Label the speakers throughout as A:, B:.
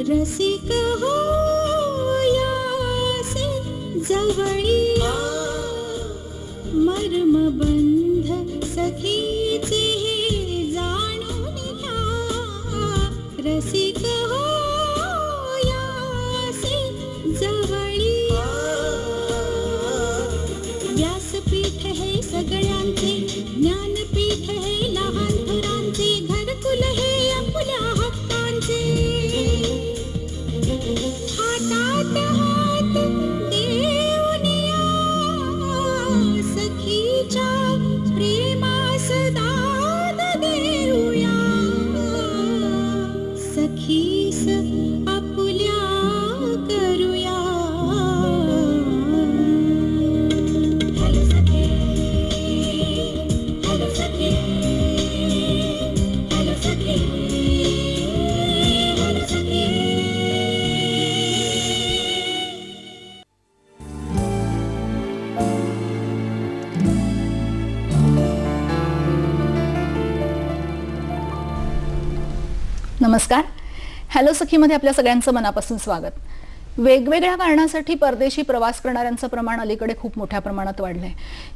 A: रसिक हो यासी जवळी मर्मबंध सखीचे हे जाणून घ्या. रसिक हो यासी जवळी व्यासपीठ हे सगळ्यांचे, ज्ञानपीठ हे लहान थोरांचे, घरकुल हे आपल्या हक्कांचे. हातात हात देऊन या सखीच्या प्रेमास दाद देऊया. सखीस आपुल्या करूया. हॅलो सखी, हॅलो सखी, हॅलो सखी, हॅलो सखी.
B: नमस्कार. हॅलो सखीमध्ये आपल्या सगळ्यांचं मनापासून स्वागत. वेगवेगळ्या कारणासाठी परदेशी प्रवास करणाऱ्यांचं प्रमाण अलीकडे खूप मोठ्या प्रमाणात वाढलंय.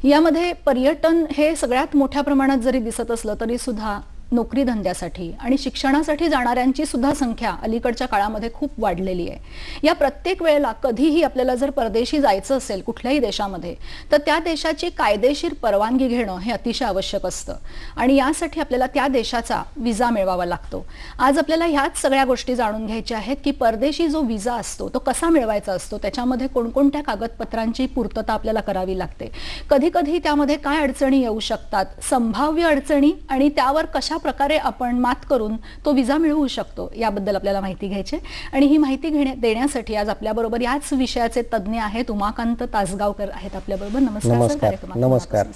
B: यामध्ये पर्यटन हे सगळ्यात मोठ्या प्रमाणात जरी दिसत असलं तरी सुद्धा नोकरी धंद्यासाठी आणि शिक्षणासाठी जाणाऱ्यांची सुद्धा संख्या अलीकडच्या काळामध्ये खूप वाढलेली आहे. या प्रत्येक वेळेला कधीही आपल्याला जर परदेशी जायचं असेल कुठल्याही देशामध्ये तर त्या देशाची कायदेशीर परवानगी घेणं हे अतिशय आवश्यक असतं आणि यासाठी आपल्याला त्या देशाचा विजा मिळवावा लागतो. आज आपल्याला ह्याच सगळ्या गोष्टी जाणून घ्यायच्या आहेत की परदेशी जो विजा असतो तो कसा मिळवायचा असतो, त्याच्यामध्ये कोणकोणत्या कागदपत्रांची पूर्तता आपल्याला करावी लागते, कधी कधी त्यामध्ये काय अडचणी येऊ शकतात, संभाव्य अडचणी आणि त्यावर कशा प्रकारे आपण मात करून तो विजा मिळवू शकतो याबद्दल आपल्याला माहिती घ्यायची. आणि ही माहिती देण्यासाठी आज आपल्याबरोबर याच विषयाचे तज्ज्ञ आहेत उमाकांत तासगावकर आहेत आपल्याबरोबर. नमस्कार.
C: नमस्कार.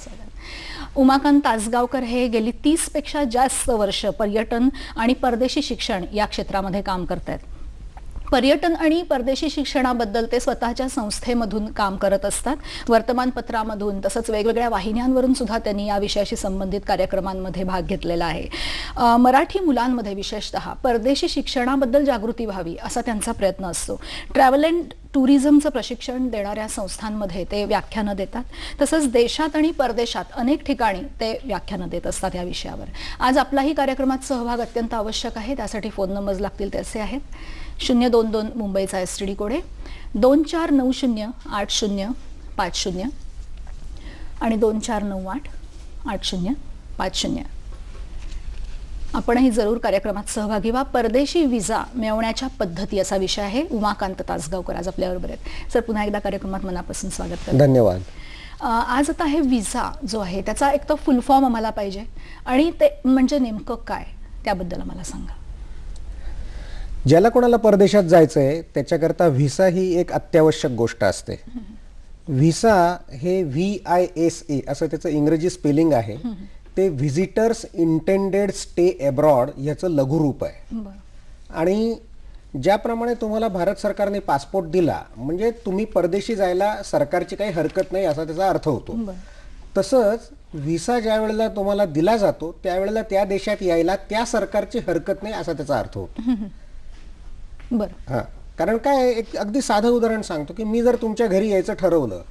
B: उमाकांत तासगावकर हे गेली 30 पेक्षा जास्त वर्ष पर्यटन आणि परदेशी शिक्षण या क्षेत्रामध्ये काम करतात. पर्यटन आणि परदेशी शिक्षणाबद्दल ते स्वतःच्या संस्थेमधून काम करत असतात. वर्तमानपत्रामधून तसंच वेगवेगळ्या वाहिन्यांवरून सुद्धा त्यांनी या विषयाशी संबंधित कार्यक्रमांमध्ये भाग घेतलेला आहे. मराठी मुलांमध्ये विशेषतः परदेशी शिक्षणाबद्दल जागृती व्हावी असा त्यांचा प्रयत्न असतो. ट्रॅव्हल अँड टुरिझमचं प्रशिक्षण देणाऱ्या संस्थांमध्ये ते व्याख्यानं देतात. तसंच देशात आणि परदेशात अनेक ठिकाणी ते व्याख्यानं देत असतात या विषयावर. आज आपलाही कार्यक्रमात सहभाग अत्यंत आवश्यक आहे. त्यासाठी फोन नंबर्स लागतील ते असे आहेत: 022 मुंबईचा STD कोड आहे, 24908050 आणि 24988050. आपणही जरूर कार्यक्रमात सहभागी व्हा. परदेशी विजा मिळवण्याच्या पद्धती असा विषय आहे. उमाकांत तासगावकर आज आपल्याबरोबर आहेत. सर, पुन्हा एकदा कार्यक्रमात मनापासून स्वागत करतो.
C: धन्यवाद.
B: आज आता हे विजा जो आहे त्याचा एक तर फुल फॉर्म आम्हाला पाहिजे आणि ते म्हणजे नेमकं काय त्याबद्दल आम्हाला सांगा.
C: ज्याला कोणाला परदेशात जायचंय त्याच्याकरता व्हिसा ही एक अत्यावश्यक गोष्ट असते. व्हिसा हे VISA असं त्याचं इंग्रजी स्पेलिंग आहे. ते व्हिजिटर्स इंटेंडेड स्टे अब्रॉड याचं लघुरूप आहे. आणि ज्याप्रमाणे तुम्हाला भारत सरकारने पासपोर्ट दिला म्हणजे तुम्ही परदेशी जायला सरकारची काही हरकत नाही असा त्याचा अर्थ होतो. तसंच व्हिसा ज्या वेळेला तुम्हाला दिला जातो त्यावेळेला त्या देशात यायला त्या सरकारची हरकत नाही असा त्याचा अर्थ होतो.
B: बरं.
C: कारण काय, एक अगदी साधं उदाहरण सांगतो की मी जर तुमच्या घरी यायचं ठरवलं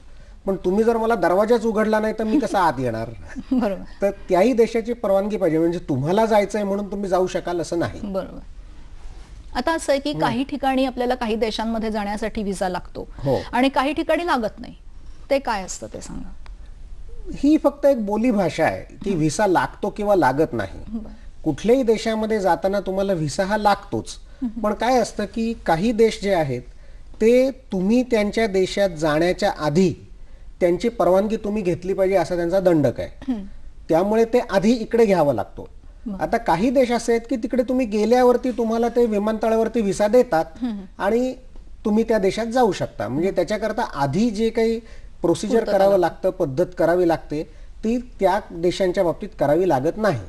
C: पण तुम्ही जर मला दरवाजाच उघडला नाही तर मी कसा आत येणार.
B: बरोबर.
C: तर त्याही देशाची परवानगी पाहिजे. म्हणजे तुम्हाला जायचंय म्हणून तुम्ही जाऊ शकाल असं नाही.
B: बरोबर. आता असं आहे की काही ठिकाणी आपल्याला काही देशांमध्ये जाण्यासाठी व्हिसा लागतो आणि काही ठिकाणी लागत नाही. ते काय असतं ते सांगा.
C: ही फक्त एक बोली भाषा आहे की व्हिसा लागतो किंवा लागत नाही. कुठल्याही देशामध्ये जाताना तुम्हाला व्हिसा हा लागतोच. पण काय असतं की काही देश जे आहेत ते तुम्ही त्यांच्या देशात जाण्याच्या आधी त्यांची परवानगी तुम्ही घेतली पाहिजे असा त्यांचा दंडक आहे. त्यामुळे ते आधी इकडे घ्यावा लागतो. आता काही देश असे आहेत की तिकडे तुम्ही गेल्यावरती तुम्हाला ते विमानतळावरती व्हिसा देतात आणि तुम्ही त्या देशात जाऊ शकता. म्हणजे त्याच्याकरता आधी जे काही प्रोसिजर करावं लागतं, पद्धत करावी लागते ती त्या देशांच्या बाबतीत करावी लागत नाही.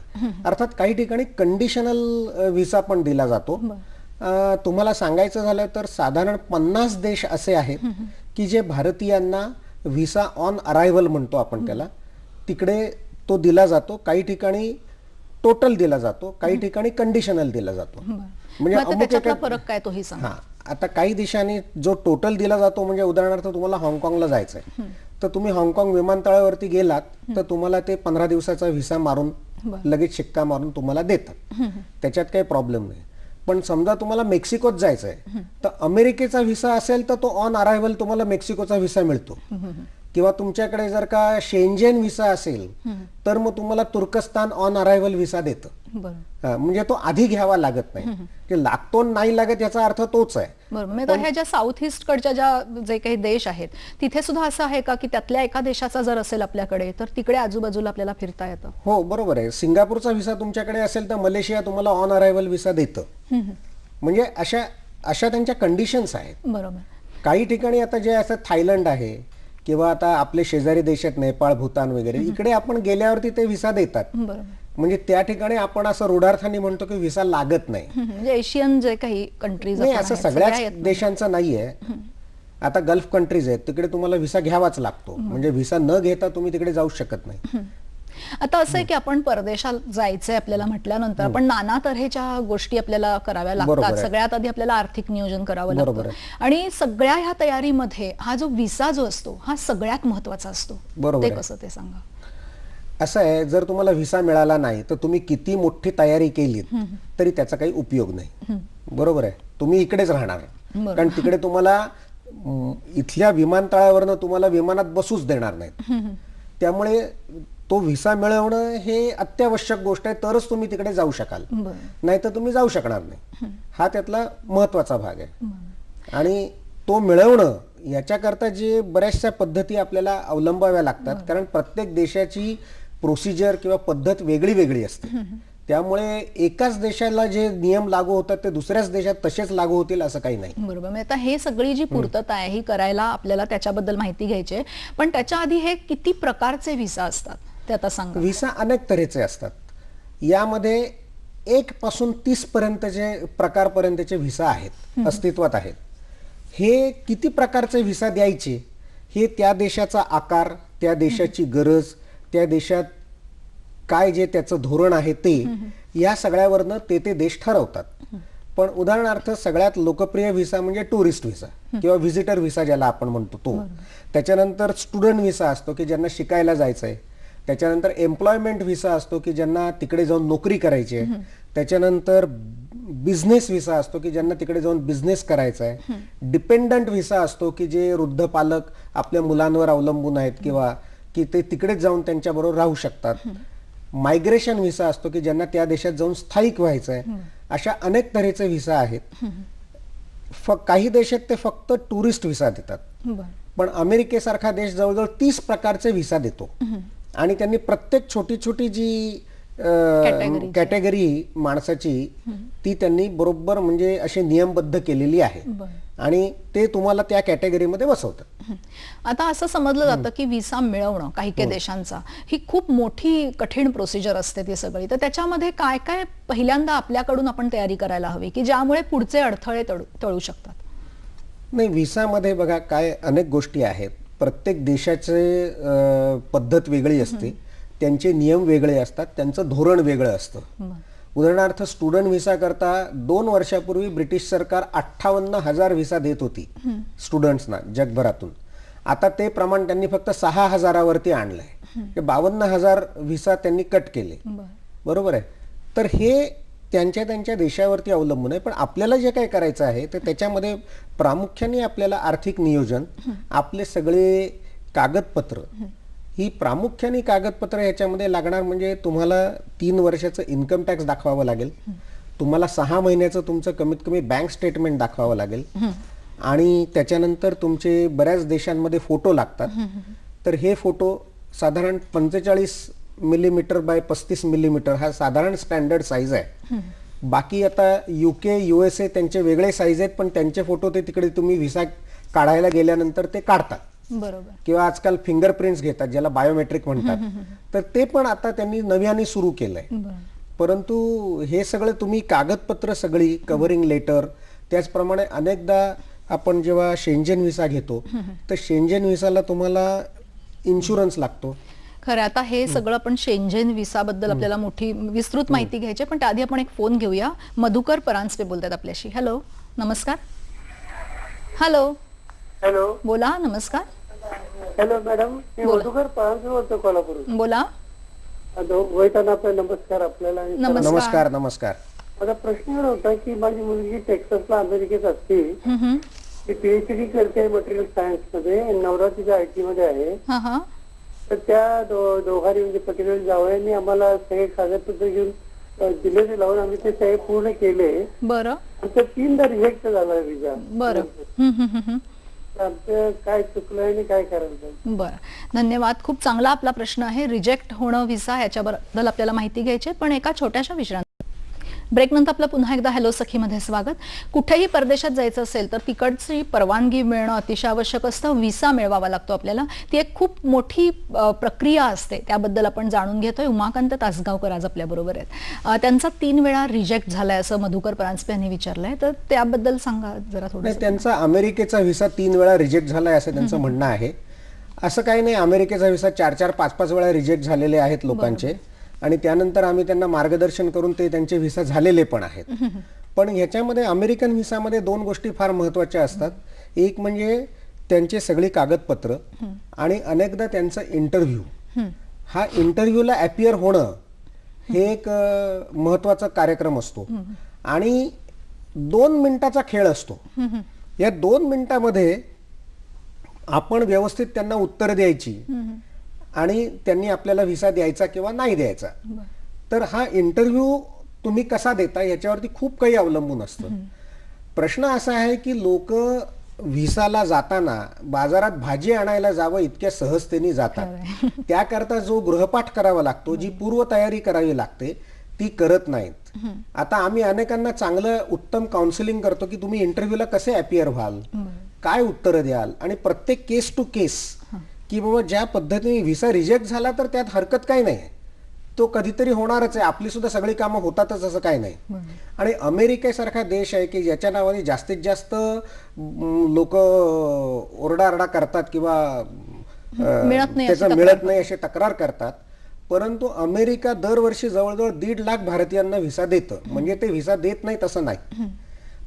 C: अर्थात काही ठिकाणी कंडिशनल व्हिसा पण दिला जातो. तुम्हाला सांगायचं झालं तर साधारण 50 देश असे आहेत की जे भारतीयांना व्हिसा ऑन अरायव्हल म्हणतो आपण त्याला, तिकडे तो दिला जातो. काही ठिकाणी टोटल दिला जातो, काही ठिकाणी कंडिशनल दिला जातो.
B: म्हणजे त्याच्यातला फरक काय तोही सांगा.
C: हा, आता काही देशांनी जो टोटल दिला जातो, म्हणजे उदाहरणार्थ तुम्हाला हाँगकाँगला जायचंय तर तुम्ही हाँगकाँग विमानतळावरती गेलात तर तुम्हाला ते 15 दिवसाचा व्हिसा मारून लगेच शिक्का मारून तुम्हाला देतात, त्याच्यात काही प्रॉब्लेम नाही. पण समजा तुम्हाला मेक्सिकोत जायचंय तर अमेरिकेचा व्हिसा असेल तर तो ऑन अरायव्हल तुम्हाला मेक्सिकोचा व्हिसा मिळतो, किंवा तुमच्याकडे जर का शेंजेन व्हिसा असेल तर मग तुम्हाला तुर्कस्तान ऑन अरायव्हल व्हिसा देतं. म्हणजे तो आधी घ्यावा लागत नाही, की लागतो नाही लागत याचा अर्थ तोच आहे.
B: बरोबर. म्हणजे ह्या ज्या साऊथ ईस्ट कडच्या ज्या जे काही देश आहेत तिथे सुद्धा असं आहे का की त्यातल्या एका देशाचा जर असेल आपल्याकडे तर तिकडे आजूबाजूला आपल्याला फिरता येतं?
C: हो, बरोबर आहे. सिंगापूरचा व्हिसा तुमच्याकडे असेल तर मलेशिया तुम्हाला ऑन अरायव्हल व्हिसा देतं. म्हणजे अशा त्यांच्या कंडिशन्स आहेत.
B: बरोबर.
C: काही ठिकाणी आता जे असं थायलंड आहे किंवा आता आपले शेजारी देश आहेत नेपाळ, भूतान वगैरे, इकडे आपण गेल्यावरती ते व्हिसा देतात.
B: बरोबर.
C: म्हणजे त्या ठिकाणी आपण असं रूढार्थाने म्हणतो की व्हिसा लागत नाही.
B: म्हणजे एशियन जे काही कंट्रीज
C: नाही, असं सगळ्याच देशांचं नाहीये. आता गल्फ कंट्रीज आहेत तिकडे तुम्हाला व्हिसा घ्यावाच लागतो, म्हणजे व्हिसा न घेता तुम्ही तिकडे जाऊ शकत नाही.
B: आता असं आहे की आपण परदेशात जायचंय आपल्याला म्हटल्यानंतर आपण नाना तऱ्हेच्या गोष्टी आपल्याला कराव्या लागतात. सगळ्यात आधी आपल्याला आर्थिक नियोजन करावं लागतं आणि सगळ्या ह्या तयारीमध्ये हा जो व्हिसा जो असतो हा सगळ्यात महत्वाचा असतो. ते कसं ते सांगा.
C: असं आहे, जर तुम्हाला व्हिसा मिळाला नाही तर तुम्ही किती मोठी तयारी केलीत तरी त्याचा काही उपयोग नाही. बरोबर आहे. तुम्ही इकडेच राहणार, कारण तिकडे तुम्हाला इथल्या विमानतळावरनं तुम्हाला विमानात बसूच देणार नाहीत. त्यामुळे तो व्हिसा मिळवणं हे अत्यावश्यक गोष्ट आहे, तरच तुम्ही तिकडे जाऊ शकाल, नाही तर तुम्ही जाऊ शकणार नाही. हा त्यातला महत्वाचा भाग आहे. आणि तो मिळवणं याच्याकरता जे बऱ्याचशा पद्धती आपल्याला अवलंबाव्या लागतात, कारण प्रत्येक देशाची प्रोसिजर किंवा पद्धत वेगळी वेगळी असते. त्यामुळे एकाच देशाला जे नियम लागू होतात ते दुसऱ्याच देशात तसेच लागू होतील असं काही नाही.
B: बरोबर. म्हणजे आता हे सगळी जी पूर्तता आहे ही करायला आपल्याला त्याच्याबद्दल माहिती घ्यायची आहे, पण त्याच्या आधी हे किती प्रकारचे व्हिसा असतात ते आता सांगा.
C: व्हिसा अनेक तऱ्हेचे असतात. यामध्ये 1 पासून 30 पर्यंतचे प्रकारपर्यंतचे व्हिसा आहेत, अस्तित्वात आहेत. हे किती प्रकारचे व्हिसा द्यायचे हे त्या देशाचा आकार, त्या देशाची गरज, त्या देशात काय जे त्याचं धोरण आहे ते, या सगळ्यावरनं ते देश ठरवतात. पण उदाहरणार्थ सगळ्यात लोकप्रिय व्हिसा म्हणजे टुरिस्ट व्हिसा किंवा व्हिजिटर व्हिसा ज्याला आपण म्हणतो तो. त्याच्यानंतर स्टुडंट व्हिसा असतो की ज्यांना शिकायला जायचंय. त्याच्यानंतर एम्प्लॉयमेंट व्हिसा असतो की ज्यांना तिकडे जाऊन नोकरी करायची आहे. त्याच्यानंतर बिझनेस व्हिसा असतो की ज्यांना तिकडे जाऊन बिझनेस करायचा आहे. डिपेंडंट व्हिसा असतो की जे वृद्ध पालक आपल्या मुलांवर अवलंबून आहेत किंवा की ते तिकडेच जाऊन त्यांच्याबरोबर राहू शकतात. मायग्रेशन व्हिसा असतो की ज्यांना त्या देशात जाऊन स्थायिक व्हायचं आहे. अशा अनेक तऱ्हेचे व्हिसा आहेत. काही देशात ते फक्त टुरिस्ट व्हिसा देतात, पण अमेरिकेसारखा देश जवळजवळ 30 प्रकारचे व्हिसा देतो. आणि त्यांनी प्रत्येक छोटी छोटी जी कॅटेगरी माणसाची ती त्यांनी बरोबर म्हणजे अशी नियमबद्ध केलेली आहे आणि ते तुम्हाला त्या कॅटेगरीमध्ये बसवतात.
B: आता असं समजलं जातं की व्हिसा मिळवणं काही काही देशांचा ही खूप मोठी कठीण प्रोसिजर असते ती सगळी. तर त्याच्यामध्ये काय काय पहिल्यांदा आपल्याकडून आपण तयारी करायला हवी की ज्यामुळे पुढचे अडथळे टळू शकतात?
C: नाही, व्हिसामध्ये बघा काय अनेक गोष्टी आहेत. प्रत्येक देशाचे पद्धत वेगळी असते, त्यांचे नियम वेगळे असतात, त्यांचं धोरण वेगळं असतं. उदाहरणार्थ स्टुडंट व्हिसा करता 2 वर्षापूर्वी ब्रिटिश सरकार 58,000 व्हिसा देत होती स्टुडंट्सना जगभरातून. आता ते प्रमाण त्यांनी फक्त 6,000वरती आणलंय. 52,000 व्हिसा त्यांनी कट केले. बरोबर आहे. तर हे त्यांच्या त्यांच्या देशावरती अवलंबून आहे. पण आपल्याला जे काय करायचं आहे तर त्याच्यामध्ये प्रामुख्याने आपल्याला आर्थिक नियोजन, आपले सगळे कागदपत्र, ही प्रामुख्याने कागदपत्र याच्यामध्ये लागणार. म्हणजे तुम्हाला 3 वर्षाचं इन्कम टॅक्स दाखवावं लागेल, तुम्हाला 6 महिन्याचं तुमचं कमीत कमी बँक स्टेटमेंट दाखवावं लागेल आणि त्याच्यानंतर तुमचे बऱ्याच देशांमध्ये फोटो लागतात. तर हे फोटो साधारण 45 मिलीमीटर बाय 35 मिलीमीटर हा साधारण स्टँडर्ड साईज आहे. बाकी आता UK, USA त्यांचे वेगळे साईज आहेत, पण त्यांचे फोटो ते तिकडे तुम्ही व्हिसा काढायला गेल्यानंतर ते काढतात.
B: बरोबर.
C: किंवा आजकाल फिंगरप्रिंट्स घेतात ज्याला बायोमेट्रिक म्हणतात. तर ते पण आता त्यांनी नव्याने सुरू केलंय. परंतु हे सगळं तुम्ही कागदपत्र सगळी कव्हरिंग लेटर, त्याचप्रमाणे अनेकदा आपण जेव्हा शेंजेन व्हिसा घेतो तर शेंजेन व्हिसाला तुम्हाला इन्शुरन्स लागतो.
B: खरं आता हे सगळं आपण शेंझेन व्हिसा बद्दल आपल्याला मोठी विस्तृत माहिती घ्यायची आहे, पण त्याआधी आपण एक फोन घेऊया. मधुकर परांजपे बोलतात आपल्याशी. हॅलो, नमस्कार. हॅलो,
D: हॅलो
B: बोला. नमस्कार,
D: हॅलो मॅडम, मी
B: बोला.
D: मधुकर परांजपे बोलतो कोल्हापूर.
B: बोला.
D: वैताना आपला नमस्कार आपल्याला.
B: नमस्कार.
C: नमस्कार नमस्कार.
D: माझा प्रश्न एवढा होता की माझी मुलगी टेक्सासला अमेरिकेत असते.
B: हम्म.
D: ती पीएचडी करते मटेरियल सायन्स मध्ये, नवरा तिच्या आयटी मध्ये आहे.
B: हा हा.
D: तर त्या दोघांनी म्हणजे पटेल जावयांनी आम्हाला सगळे कागदपत्र घेऊन दिले लावून आम्ही ते सगळे पूर्ण केले.
B: बरं
D: आमचं 3दा रिजेक्ट झाला विजा.
B: बरं.
D: आमचं काय चुकलं आणि काय करायला पाहिजे?
B: बरं, धन्यवाद. खूप चांगला आपला प्रश्न आहे. रिजेक्ट होणं व्हिसा याच्याबद्दल आपल्याला माहिती घ्यायची आहे, पण एका छोट्याशा विश्रांती. ब्रेक नंतर आपलं पुन्हा एकदा हॅलो सखीमध्ये स्वागत. कुठेही परदेशात जायचं असेल तर तिकडची परवानगी मिळणं अतिशय आवश्यक असतं. व्हिसा मिळवावा लागतो आपल्याला. ती एक खूप मोठी प्रक्रिया असते, त्याबद्दल आपण जाणून घेतोय. उमाकांत तासगावकर आज आपल्या बरोबर आहेत. त्यांचा 3 वेळा रिजेक्ट झालाय असं मधुकर परांजपे यांनी विचारलंय, तर त्याबद्दल सांगा जरा थोडं.
C: नाही, त्यांचा अमेरिकेचा व्हिसा 3 वेळा रिजेक्ट झालाय असं त्यांचं म्हणणं आहे. असं काही नाही, अमेरिकेचा व्हिसा 4-4, 5-5 वेळा रिजेक्ट झालेले आहेत लोकांचे, आणि त्यानंतर आम्ही त्यांना मार्गदर्शन करून ते त्यांचे व्हिसा झालेले पण आहेत. पण ह्याच्यामध्ये अमेरिकन व्हिसामध्ये 2 गोष्टी फार महत्वाच्या असतात. एक म्हणजे त्यांचे सगळी कागदपत्र, आणि अनेकदा त्यांचा इंटरव्ह्यू. हा इंटरव्ह्यूला अपियर होणं हे एक महत्वाचा कार्यक्रम असतो, आणि 2 मिनिटाचा खेळ असतो. या 2 मिनिटामध्ये आपण व्यवस्थित त्यांना उत्तर द्यायची, आणि त्यांनी आपल्याला व्हिसा द्यायचा किंवा नाही द्यायचा. तर हा इंटरव्ह्यू तुम्ही कसा देता याच्यावरती खूप काही अवलंबून असतं. प्रश्न असा आहे की लोक व्हिसाला जाताना बाजारात भाजी आणायला जावं इतक्या सहजतेने जातात. त्याकरता जो गृहपाठ करावा लागतो, जी पूर्वतयारी करावी लागते, ती करत नाहीत. आता आम्ही अनेकांना चांगलं उत्तम काउन्सिलिंग करतो की तुम्ही इंटरव्ह्यूला कसे अपियर व्हाल, काय उत्तरं द्याल, आणि प्रत्येक केस टू केस की बाबा ज्या पद्धतीने व्हिसा रिजेक्ट झाला तर त्यात हरकत काही नाही, तो कधीतरी होणारच आहे, आपली सुद्धा सगळी कामं होतातच असं काही नाही. आणि अमेरिकेसारखा देश आहे की ज्याच्या नावाने जास्तीत जास्त लोक ओरडाआरडा करतात किंवा त्याचं मिळत नाही अशी तक्रार करतात. परंतु अमेरिका दरवर्षी जवळजवळ 1.5 लाख भारतीयांना व्हिसा देतं. म्हणजे ते व्हिसा देत नाही तसं नाही,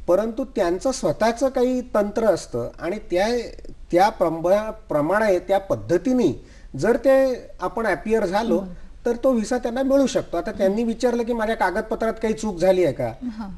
C: परंतु त्यांचं स्वतःचं काही तंत्र असतं, आणि त्या प्रमाणे त्या पद्धतीने जर ते आपण अपियर झालो तर तो व्हिसा त्यांना मिळू शकतो. आता त्यांनी विचारलं की माझ्या कागदपत्रात काही चूक झाली आहे का,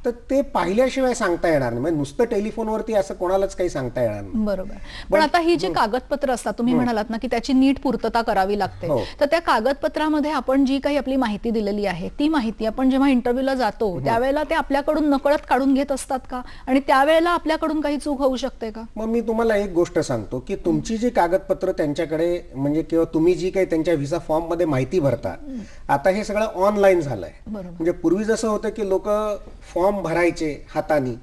C: तर ते पाहिल्याशिवाय सांगता येणार नाही. म्हणजे नुसतं टेलिफोनवरती असं कोणालाच काही सांगता येणार नाही.
B: बरोबर. पण आता ही जी कागदपत्र असतात, तुम्ही म्हणालात ना की त्याची नीट पूर्तता करावी लागते, तर त्या कागदपत्रामध्ये आपण जी काही आपली माहिती दिलेली आहे, ती माहिती आपण जेव्हा इंटरव्ह्यूला जातो त्यावेळेला ते आपल्याकडून नकळत काढून घेत असतात का, आणि त्यावेळेला आपल्याकडून काही चूक होऊ शकते का?
C: मग मी तुम्हाला एक गोष्ट सांगतो की तुमची जी कागदपत्र त्यांच्याकडे म्हणजे किंवा तुम्ही जी काही त्यांच्या व्हिसा फॉर्म मध्ये माहिती भरता, आता हे सगळं ऑनलाईन झालंय. म्हणजे पूर्वी जसं होतं की लोक फॉर्म भरायचे हाताने,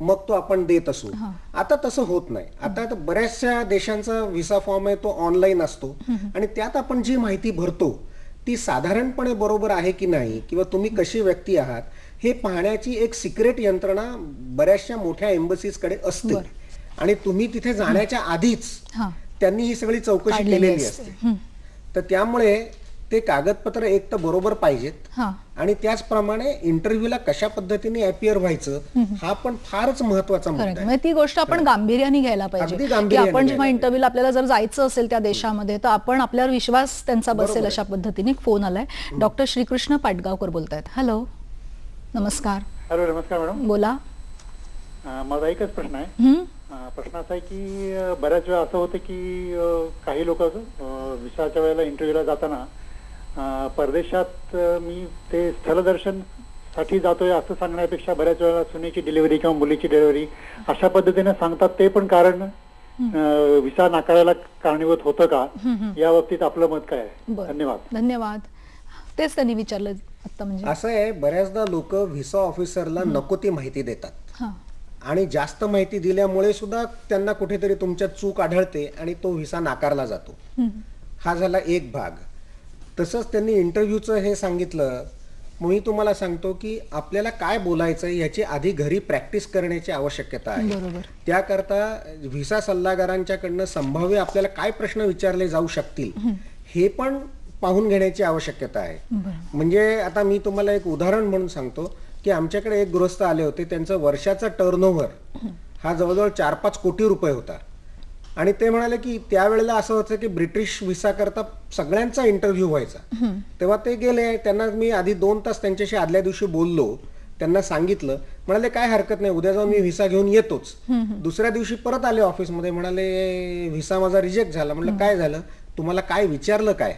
C: मग तो आपण देत असू. आता तसं होत नाही. आता बऱ्याचशा देशांचा व्हिसा फॉर्म आहे तो ऑनलाईन असतो, आणि त्यात आपण जी माहिती भरतो ती साधारणपणे बरोबर आहे की नाही, किंवा तुम्ही कशी व्यक्ती आहात हे पाहण्याची एक सिक्रेट यंत्रणा बऱ्याचशा मोठ्या एम्बसीजकडे असते, आणि तुम्ही तिथे जाण्याच्या आधीच त्यांनी ही सगळी चौकशी केलेली असते. तर त्यामुळे ते कागदपत्र एक तर बरोबर पाहिजेत, आणि त्याचप्रमाणे इंटरव्ह्यूला कशा पद्धतीने अपियर व्हायचं हा पण फारच महत्वाचा मुद्दा आहे.
B: ती गोष्ट आपण गांभीर्याने घ्यायला पाहिजे की आपण जेव्हा इंटरव्ह्यूला आपल्याला जर जायचं असेल त्या देशामध्ये तर आपण आपल्यावर विश्वास त्यांचा बसेल अशा पद्धतीने. फोन आलाय. डॉक्टर श्रीकृष्ण पाटगावकर बोलतायत. हॅलो, नमस्कार.
D: हॅलो, नमस्कार मॅडम.
B: बोला.
D: माझा एकच प्रश्न आहे. प्रश्न असा आहे की बऱ्याच वेळा असं होतं की काही लोक व्हिसाच्या वेळेला इंटरव्ह्यूला जाताना परदेशात मी ते स्थलदर्शन साठी जातोय असं सांगण्यापेक्षा बऱ्याच वेळेला सुनेची डिलिव्हरी किंवा मुलीची डिलिव्हरी अशा पद्धतीने सांगतात. ते पण कारण व्हिसा नाकारायला कारणीभूत होतं का, या बाबतीत आपलं मत काय आहे? धन्यवाद.
B: धन्यवाद. तेच त्यांनी विचारलं आता. म्हणजे
C: असं आहे, बऱ्याचदा लोक व्हिसा ऑफिसरला नको ती माहिती देतात, आणि जास्त माहिती दिल्यामुळे सुद्धा त्यांना कुठेतरी तुमच्यात चूक आढळते आणि तो व्हिसा नाकारला जातो. हा झाला एक भाग. तसंच त्यांनी इंटरव्ह्यूचं हे सांगितलं. मी तुम्हाला सांगतो की आपल्याला काय बोलायचं याची आधी घरी प्रॅक्टिस करण्याची आवश्यकता आहे. त्याकरता व्हिसा सल्लागारांच्याकडनं संभाव्य आपल्याला काय प्रश्न विचारले जाऊ शकतील हे पण पाहून घेण्याची आवश्यकता आहे. म्हणजे आता मी तुम्हाला एक उदाहरण म्हणून सांगतो की आमच्याकडे एक गृहस्थ आले होते, त्यांचा वर्षाचा टर्नओव्हर हा जवळजवळ 4-5 कोटी रुपये होता. आणि ते म्हणाले की त्यावेळेला असं होतं की ब्रिटिश व्हिसा करता सगळ्यांचा इंटरव्ह्यू व्हायचा. तेव्हा ते गेले, त्यांना मी आधी 2 तास त्यांच्याशी आदल्या दिवशी बोललो, त्यांना सांगितलं, म्हणाले काय हरकत नाही, उद्या जाऊन मी व्हिसा घेऊन येतोच. दुसऱ्या दिवशी परत आले ऑफिसमध्ये, म्हणाले व्हिसा माझा रिजेक्ट झाला. म्हटलं काय झालं, तुम्हाला काय विचारलं काय?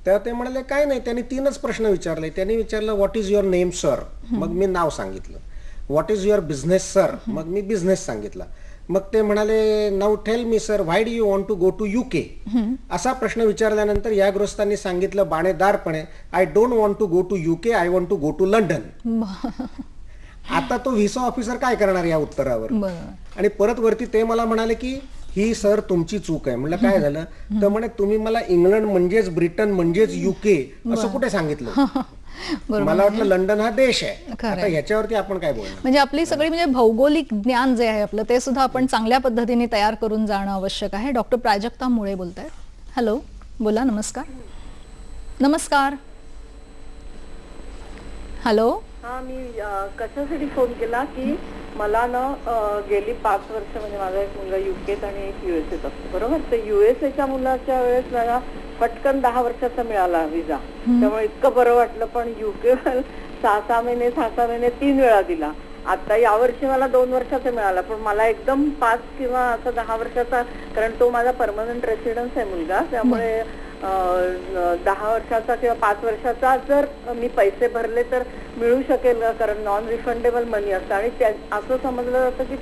C: तेव्हा ते म्हणाले काय नाही, त्यांनी 3च प्रश्न विचारले. त्यांनी विचारलं what is your name sir, मग मी नाव सांगितलं. What is your business sir, मग मी बिझनेस सांगितला. मग ते म्हणाले now tell me sir why do you want to go to UK. असा प्रश्न विचारल्यानंतर या गृहस्थांनी सांगितलं बाणेदारपणे, I don't want to go to UK, I want to go to London. आता तो व्हिसा ऑफिसर काय करणार या उत्तरावर? आणि परत वरती ते मला म्हणाले की ही सर तुमची चूक आहे. म्हणलं काय झालं? तर म्हणे तुम्ही मला इंग्लंड म्हणजेच ब्रिटन म्हणजेच UK असं कुठे सांगितलं? मला वाटलं लंडन हा देश आहे. आता ह्याच्यावरती आपण काय बोलणार?
B: म्हणजे आपली सगळी म्हणजे भौगोलिक ज्ञान जे आहे आपलं ते सुद्धा आपण चांगल्या पद्धतीने तयार करून जाणं आवश्यक आहे. डॉक्टर प्राजक्ता मुळे बोलतायत. हॅलो, बोला. नमस्कार. नमस्कार. हॅलो.
E: हा, मी कशासाठी फोन केला की मला ना गेली 5 वर्ष म्हणजे माझा एक मुलगा UKत आणि एक USA असतो, बरोबर. तर USA मुलाच्या वेळेस मला पटकन 10 वर्षाचा मिळाला विजा, त्यामुळे इतकं बरं वाटलं. पण UK 6 महिने 3 वेळा दिला. आता यावर्षी मला 2 वर्षाचा मिळाला, पण मला एकदम 5 किंवा असं 10 वर्षाचा, कारण तो माझा परमनंट रेसिडेन्स आहे मुलगा, त्यामुळे 10 वर्षाचा किंवा 5 वर्षाचा जर मी पैसे भरले तर मिळू शकेल, कारण नॉन रिफंडेबल मनी असतं. आणि असं समजलं जातं की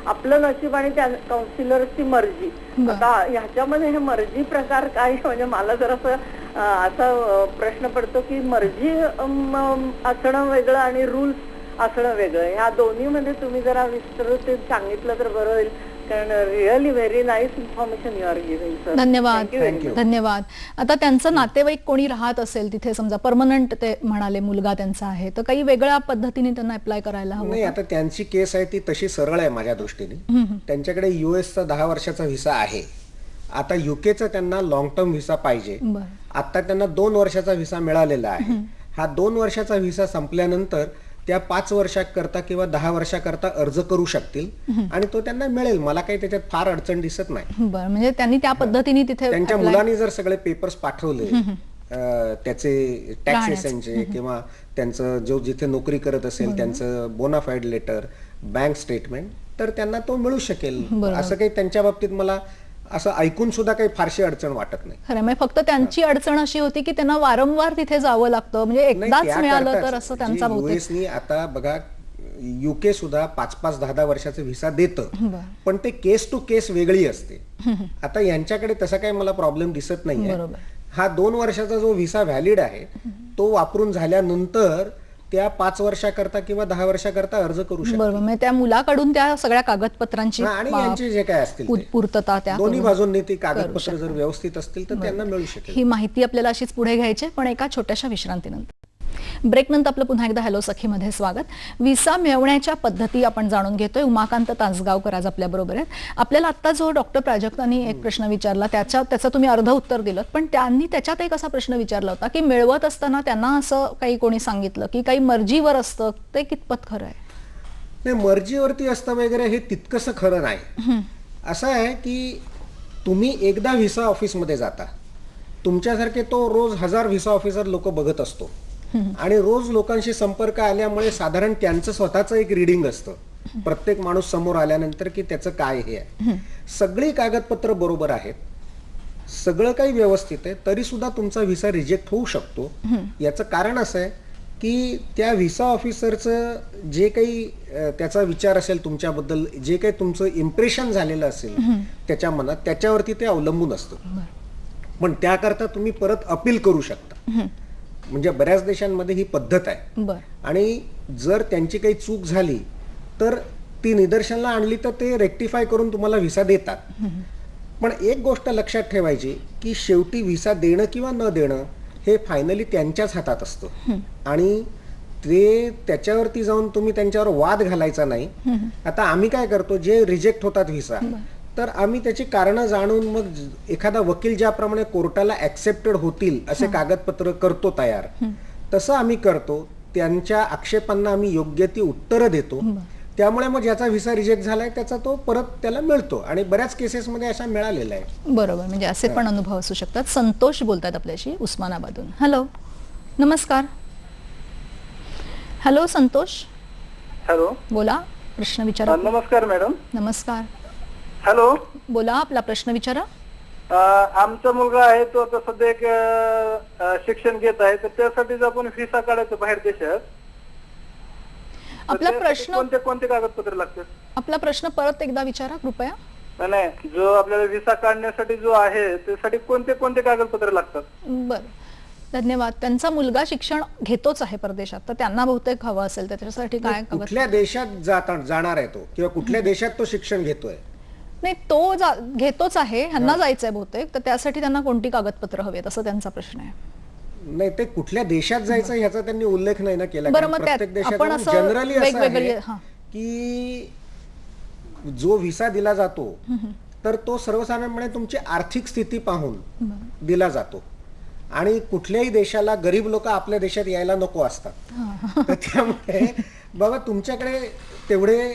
E: आपलं नशीब आणि त्या काउन्सिलरची मर्जी. आता ह्याच्यामध्ये हे मर्जी प्रकार काय, म्हणजे मला जर असा प्रश्न पडतो की मर्जी असणं वेगळं आणि रूल्स असणं वेगळं, ह्या दोन्ही मध्ये तुम्ही जरा विस्तृत सांगितलं तर बरं होईल, कारण really very nice information you are giving sir.
B: धन्यवाद. धन्यवाद. आता त्यांचं नातेवाईक कोणी राहत असेल तिथे, समजा परमनंट ते म्हणाले मुलगा त्यांचा आहे, तर काही वेगळ्या पद्धतीने त्यांना अप्लाय करायला हवं?
C: नाही, आता त्यांची केस आहे ती तशी सरळ आहे माझ्या दृष्टीने. त्यांच्याकडे US चा 10 वर्षाचा व्हिसा आहे. आता UKचा त्यांना लॉंग टर्म व्हिसा पाहिजे. आता त्यांना 2 वर्षाचा व्हिसा मिळालेला आहे. हा 2 वर्षाचा व्हिसा संपल्यानंतर त्या 5 वर्षाकरता किंवा 10 वर्षाकरता अर्ज करू शकतील आणि तो त्यांना मिळेल. मला काही त्याच्यात फार अडचण दिसत नाही.
B: बरं, म्हणजे त्यांनी त्या पद्धतीने तिथे
C: त्यांच्या मुलांनी जर सगळे पेपर्स पाठवले, त्याचे टॅक्सेशनचे किंवा त्यांचं जो जिथे नोकरी करत असेल त्यांचं बोनाफाईड लेटर, बँक स्टेटमेंट, तर त्यांना तो मिळू शकेल. असं काही त्यांच्या बाबतीत मला असं ऐकून सुद्धा काही फारशी अडचण वाटत नाही.
B: खरं, म्हणजे फक्त त्यांची अडचण अशी होती की त्यांना वारंवार तिथे जावं लागतं, म्हणजे एकदाच मिळालं तर असं त्यांचा
C: युएसनी आता बघा UK सुद्धा 5-5, 10-10 वर्षाचे व्हिसा देतं, पण ते केस टू केस वेगळी असते. आता यांच्याकडे तसा काही मला प्रॉब्लेम दिसत नाहीये. हा 2 वर्षाचा जो व्हिसा व्हॅलिड आहे तो वापरून झाल्यानंतर त्या 5 वर्षाकरता किंवा 10 वर्षाकरता अर्ज करू शकतो.
B: बरोबर, म्हणजे त्या मुलाकडून त्या सगळ्या कागदपत्रांची
C: आणि यांची जे काय असतील
B: पूर्तता त्या
C: दोन्ही बाजूंनी ती कागदपत्र जर व्यवस्थित असतील तर त्यांना मिळू शकेल.
B: ही माहिती आपल्याला अशीच पुढे घ्यायची, पण एका छोट्याशा विश्रांतीनंतर. ब्रेकनंतर आपलं पुन्हा एकदा हॅलो सखीमध्ये स्वागत. व्हिसा मिळवण्याच्या पद्धती आपण जाणून घेतोय. उमाकांत तासगावकर आज आपल्या बरोबर आहेत. आपल्याला आता जो डॉक्टर प्राजक्तांनी एक प्रश्न विचारला त्याचं तुम्ही अर्ध उत्तर दिलं, पण त्यांनी त्याच्यात एक असा प्रश्न विचारला होता की मिळवत असताना त्यांना असं काही कोणी सांगितलं की काही मर्जीवर असतं, ते कितपत खरं आहे?
C: नाही, मर्जीवरती असतं वगैरे हे तितकंसं खरं नाही. असं आहे की तुम्ही एकदा व्हिसा ऑफिसमध्ये जाता, तुमच्यासारखे तो रोज 1000 व्हिसा ऑफिसर लोक बघत असतो आणि रोज लोकांशी संपर्क आल्यामुळे साधारण त्यांचं स्वतःचं एक रीडिंग असतं प्रत्येक माणूस समोर आल्यानंतर की त्याचं काय हे आहे. सगळी कागदपत्र बरोबर आहेत, सगळं काही व्यवस्थित आहे, तरी सुद्धा तुमचा व्हिसा रिजेक्ट होऊ शकतो. याचं कारण असं आहे की त्या व्हिसा ऑफिसरचं जे काही त्याचा विचार असेल तुमच्याबद्दल, जे काही तुमचं इम्प्रेशन झालेलं असेल त्याच्या मनात, त्याच्यावरती ते अवलंबून असतं. पण त्याकरता तुम्ही परत अपील करू शकता. म्हणजे बऱ्याच देशांमध्ये ही पद्धत आहे. आणि जर त्यांची काही चूक झाली तर ती निदर्शनाला आणली तर ते रेक्टिफाय करून तुम्हाला व्हिसा देतात. पण एक गोष्ट लक्षात ठेवायची की शेवटी व्हिसा देणं किंवा न देणं हे फायनली त्यांच्याच हातात असतं आणि ते त्याच्यावरती जाऊन तुम्ही त्यांच्यावर वाद घालायचा नाही. आता आम्ही काय करतो, जे रिजेक्ट होतात व्हिसा तर आम्ही त्याची कारणं जाणून मग एखादा वकील ज्याप्रमाणे कोर्टाला ऍक्सेप्टेड होतील असे कागदपत्र करतो तयार, तसं आम्ही करतो. त्यांच्या आक्षेपांना आम्ही योग्य ती उत्तरं देतो. त्यामुळे मग ज्याचा व्हिसा रिजेक्ट झालाय त्याचा तो परत त्याला मिळतो आणि बऱ्याच केसेसमध्ये असा मिळालेला आहे.
B: बरोबर, म्हणजे असे पण अनुभव असू शकतात. संतोष बोलतात आपल्याशी उस्मानाबादून. हॅलो, नमस्कार. हॅलो संतोष,
F: हॅलो,
B: बोला, प्रश्न विचारा.
F: नमस्कार मॅडम.
B: नमस्कार,
F: हॅलो,
B: बोला, आपला प्रश्न विचारा.
F: आमचा मुलगा आहे तो आता सध्या एक शिक्षण घेत आहे, तर त्यासाठीच आपण व्हिसा काढायचं बाहेर देशात.
B: आपला प्रश्न
F: कोणते कागदपत्र लागतात?
B: आपला प्रश्न परत एकदा विचारा कृपया.
F: नाही, जो आपल्याला व्हिसा काढण्यासाठी जो आहे त्यासाठी कोणते कागदपत्र लागतात?
B: बरं, धन्यवाद. त्यांचा मुलगा शिक्षण घेतोच आहे परदेशात, तर त्यांना बहुतेक हवं असेल तर त्याच्यासाठी काय
C: कुठल्या देशात जाणार आहे तो किंवा कुठल्या देशात तो शिक्षण घेतोय?
B: नाही, तो घेतोच आहे, ह्यांना जायचंय बहुतेक, तर त्यासाठी त्यांना कोणती कागदपत्र हवीत असं त्यांचा प्रश्न आहे.
C: नाही, ते कुठल्या देशात जायचं ह्याचा त्यांनी उल्लेख नाही ना केला.
B: बरं, मग
C: प्रत्येक देशात
B: आपण असं
C: जनरली असं
B: वेगवेगळी
C: आहे की जो व्हिसा दिला जातो तर तो सर्वसाधारणपणे तुमची आर्थिक स्थिती पाहून दिला जातो आणि कुठल्याही देशाला गरीब लोक आपल्या देशात यायला नको असतात. तर त्यामुळे बाबा तुमच्याकडे तेवढे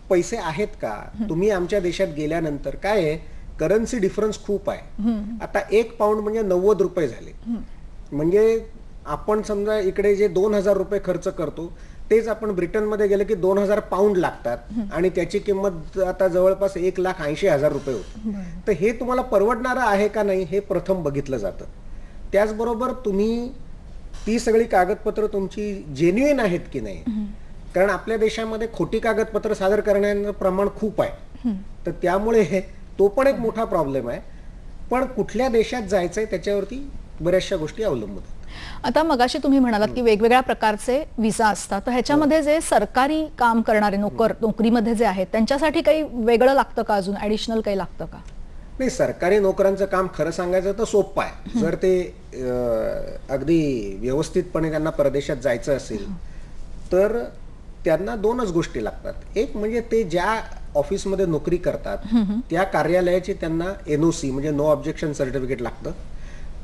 C: पैसे आहेत का? तुम्ही आमच्या देशात गेल्यानंतर काय आहे, करन्सी डिफरन्स खूप आहे. आता 1 पाऊंड म्हणजे 90 रुपये झाले. म्हणजे आपण समजा इकडे जे 2000 रुपये खर्च करतो तेच आपण ब्रिटनमध्ये गेले की 2000 पाऊंड लागतात आणि त्याची किंमत आता जवळपास 1,80,000 रुपये होती. तर हे तुम्हाला परवडणारं आहे का नाही हे प्रथम बघितलं जातं. त्याचबरोबर तुम्ही ती सगळी कागदपत्र तुमची जेन्युइन आहेत की नाही, कारण आपल्या देशामध्ये खोटी कागदपत्र सादर करण्याचं प्रमाण खूप आहे. तर त्यामुळे तो पण एक मोठा प्रॉब्लेम आहे. पण कुठल्या देशात जायचंय त्याच्यावरती बऱ्याचशा गोष्टी अवलंबून आहेत.
B: आता मगाशी तुम्ही म्हणालात की वेगवेगळ्या प्रकारचे व्हिसा असतात, तर ह्याच्यामध्ये जे सरकारी काम करणारे नोकरीमध्ये जे आहेत त्यांच्यासाठी काही वेगळं लागतं का, अजून ऍडिशनल काही लागतं का?
C: नाही, सरकारी नोकरांचं काम खरं सांगायचं तर सोपं आहे. जर ते अगदी व्यवस्थितपणे त्यांना परदेशात जायचं असेल तर त्यांना 2च गोष्टी लागतात. एक म्हणजे ते ज्या ऑफिसमध्ये नोकरी करतात त्या कार्यालयाची त्यांना NOC म्हणजे नो ऑब्जेक्शन सर्टिफिकेट लागतं.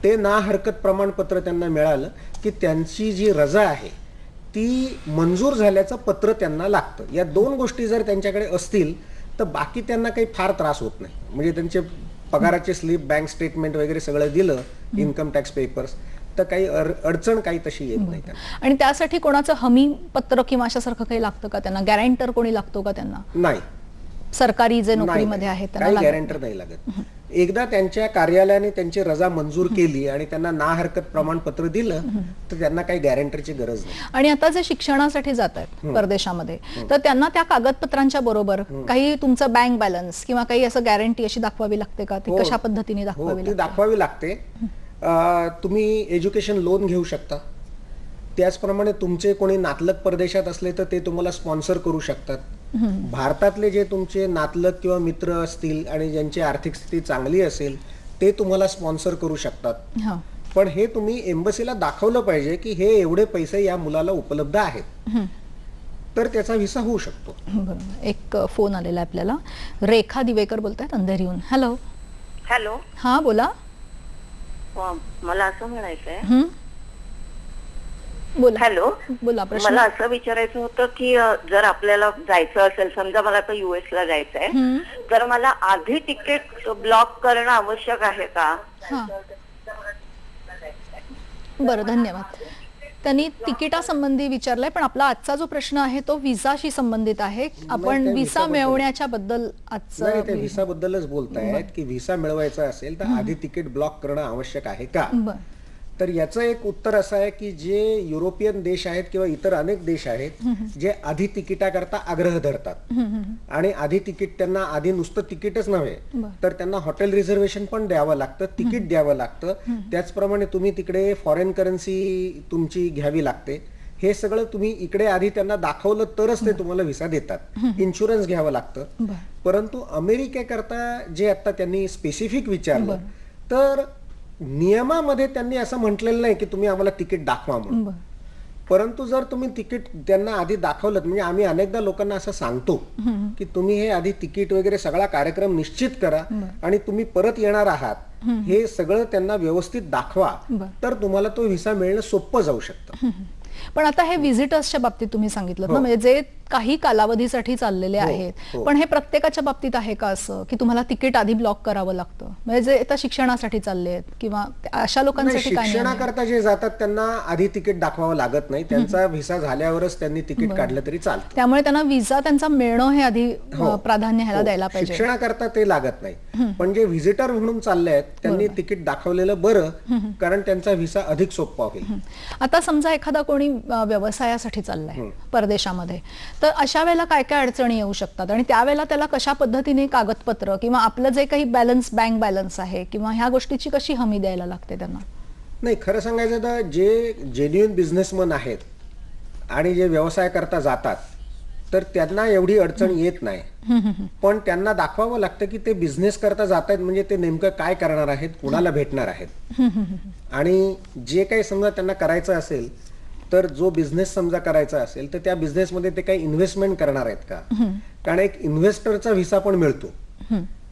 C: ते ना हरकत प्रमाणपत्र त्यांना मिळालं की त्यांची जी रजा आहे ती मंजूर झाल्याचं पत्र त्यांना लागतं. या 2 गोष्टी जर त्यांच्याकडे असतील तर बाकी त्यांना काही फार त्रास होत नाही. म्हणजे त्यांचे पगाराचे स्लिप, बँक स्टेटमेंट वगैरे सगळं दिलं, इन्कम टॅक्स पेपर्स, तर काही अडचण काही तशी येत नाही त्यांना.
B: आणि त्यासाठी कोणाचं हमी पत्र किंवा अशासारखं काही लागतं का त्यांना? गॅरंटर कोणी लागतो का त्यांना?
C: नाही,
B: सरकारी जे नोकरीमध्ये आहेत
C: काही गॅरंटर नाही लागत. एकदा त्यांच्या कार्यालयाने त्यांची रजा मंजूर केली आणि त्यांना ना हरकत प्रमाणपत्र दिलं तर त्यांना काही गॅरंटरची गरज नाही.
B: आणि आता जे शिक्षणासाठी जात आहेत परदेशामध्ये, तर त्यांना त्या कागदपत्रांच्या बरोबर काही तुमचा बँक बॅलन्स किंवा काही असं गॅरंटी अशी दाखवावी लागते का? ती कशा पद्धतीने दाखवावी
C: ती दाखवावी लागते. तुम्ही एज्युकेशन लोन घेऊ शकता. त्याचप्रमाणे तुमचे कोणी नातलग परदेशात असले तर ते तुम्हाला स्पॉन्सर करू शकतात. भारतातले जे तुमचे नातलग किंवा मित्र असतील आणि ज्यांची आर्थिक स्थिती चांगली असेल ते तुम्हाला स्पॉन्सर करू शकतात. पण हे तुम्ही एम्बसीला दाखवलं पाहिजे की हे एवढे पैसे या मुलाला उपलब्ध आहेत, तर त्याचा व्हिसा होऊ शकतो.
B: बरोबर. एक फोन आलेला आहे आपल्याला. रेखा दिवेकर बोलतायत अंधेरीहून. हॅलो.
E: हॅलो,
B: हा, बोला.
E: मला असं म्हणायचंय,
B: बोला.
E: हॅलो,
B: बोला, प्रश्न.
E: मला असं विचारायचं होतं की जर आपल्याला जायचं असेल, समजा मला आता US ला जायचंय, तर मला आधी तिकीट ब्लॉक करणं आवश्यक आहे का?
B: हा, बरं, धन्यवाद. त्यांनी तिकिटासंबंधी विचारलंय, पण आपला आजचा जो प्रश्न आहे तो व्हिसाशी संबंधित आहे. आपण व्हिसा मिळवण्याच्या बद्दल
C: नाही, ते व्हिसा बद्दलच बोलतायत की व्हिसा मिळवायचा असेल तर आधी तिकीट ब्लॉक करणं आवश्यक आहे का? तर याचं एक उत्तर असं आहे की जे युरोपियन देश आहेत किंवा इतर अनेक देश आहेत जे आधी तिकिटाकरता आग्रह धरतात आणि आधी तिकीट त्यांना आधी नुसतं तिकीटच नव्हे तर त्यांना हॉटेल रिझर्वेशन पण द्यावं लागतं, तिकीट द्यावं लागतं. त्याचप्रमाणे तुम्ही तिकडे फॉरेन करन्सी तुमची घ्यावी लागते. हे सगळं तुम्ही इकडे आधी त्यांना दाखवलं तरच ते तुम्हाला व्हिसा देतात. इन्शुरन्स घ्यावं लागतं. परंतु अमेरिकेकरता जे आता त्यांनी स्पेसिफिक विचारलं तर नियमामध्ये त्यांनी असं म्हटलेलं नाही की तुम्ही आम्हाला तिकीट दाखवा म्हणून. परंतु जर तुम्ही तिकीट त्यांना आधी दाखवलं, म्हणजे आम्ही अनेकदा लोकांना असं सांगतो की तुम्ही हे आधी तिकीट वगैरे सगळा कार्यक्रम निश्चित करा आणि तुम्ही परत येणार आहात हे सगळं त्यांना व्यवस्थित दाखवा, तर तुम्हाला तो व्हिसा मिळणं सोपं जाऊ शकतं.
B: पण आता हे व्हिजिटर्सच्या बाबतीत तुम्ही सांगितलं ना, म्हणजे जे काही कालावधीसाठी चाललेले आहेत, पण हे प्रत्येकाच्या बाबतीत आहे का असं की तुम्हाला तिकीट आधी ब्लॉक करावं लागतं? म्हणजे जे आता शिक्षणासाठी चालले आहेत किंवा अशा लोकांसाठी काय?
C: शिक्षणाकरता जे जातात त्यांना आधी तिकीट दाखवावं लागत नाही, त्यांचा व्हिसा झाल्यावरच त्यांनी तिकीट काढलं तरी चालतं.
B: त्यामुळे त्यांना व्हिसा त्यांचा मिळणं हे आधी प्राधान्य ह्याला द्यायला पाहिजे.
C: शिक्षणाकरता ते लागत नाही, पण जे व्हिजिटर म्हणून चालले आहेत त्यांनी तिकीट दाखवलेलं बरं, कारण त्यांचा व्हिसा अधिक सोपा होईल.
B: आता समजा एखादा कोणी व्यवसायासाठी चाललाय परदेशामध्ये, तर अशा वेळेला काय काय अडचणी येऊ शकतात आणि त्यावेळेला त्याला कशा पद्धतीने कागदपत्र किंवा आपलं जे काही बॅलन्स, बँक बॅलन्स आहे किंवा ह्या गोष्टीची कशी हमी द्यायला लागते त्यांना?
C: नाही, खरं सांगायचं तर जे जेन्युइन बिझनेसमन आहेत आणि जे व्यवसाय करता जातात तर त्यांना एवढी अडचण येत नाही, पण त्यांना दाखवावं लागतं की ते बिझनेस करता जात आहेत, म्हणजे ते नेमकं काय करणार आहेत, कुणाला भेटणार आहेत, आणि जे काही समजा त्यांना करायचं असेल तर जो बिझनेस समजा करायचा असेल तर त्या बिझनेसमध्ये ते काही इन्व्हेस्टमेंट करणार आहेत का, कारण एक इन्व्हेस्टरचा व्हिसा पण मिळतो,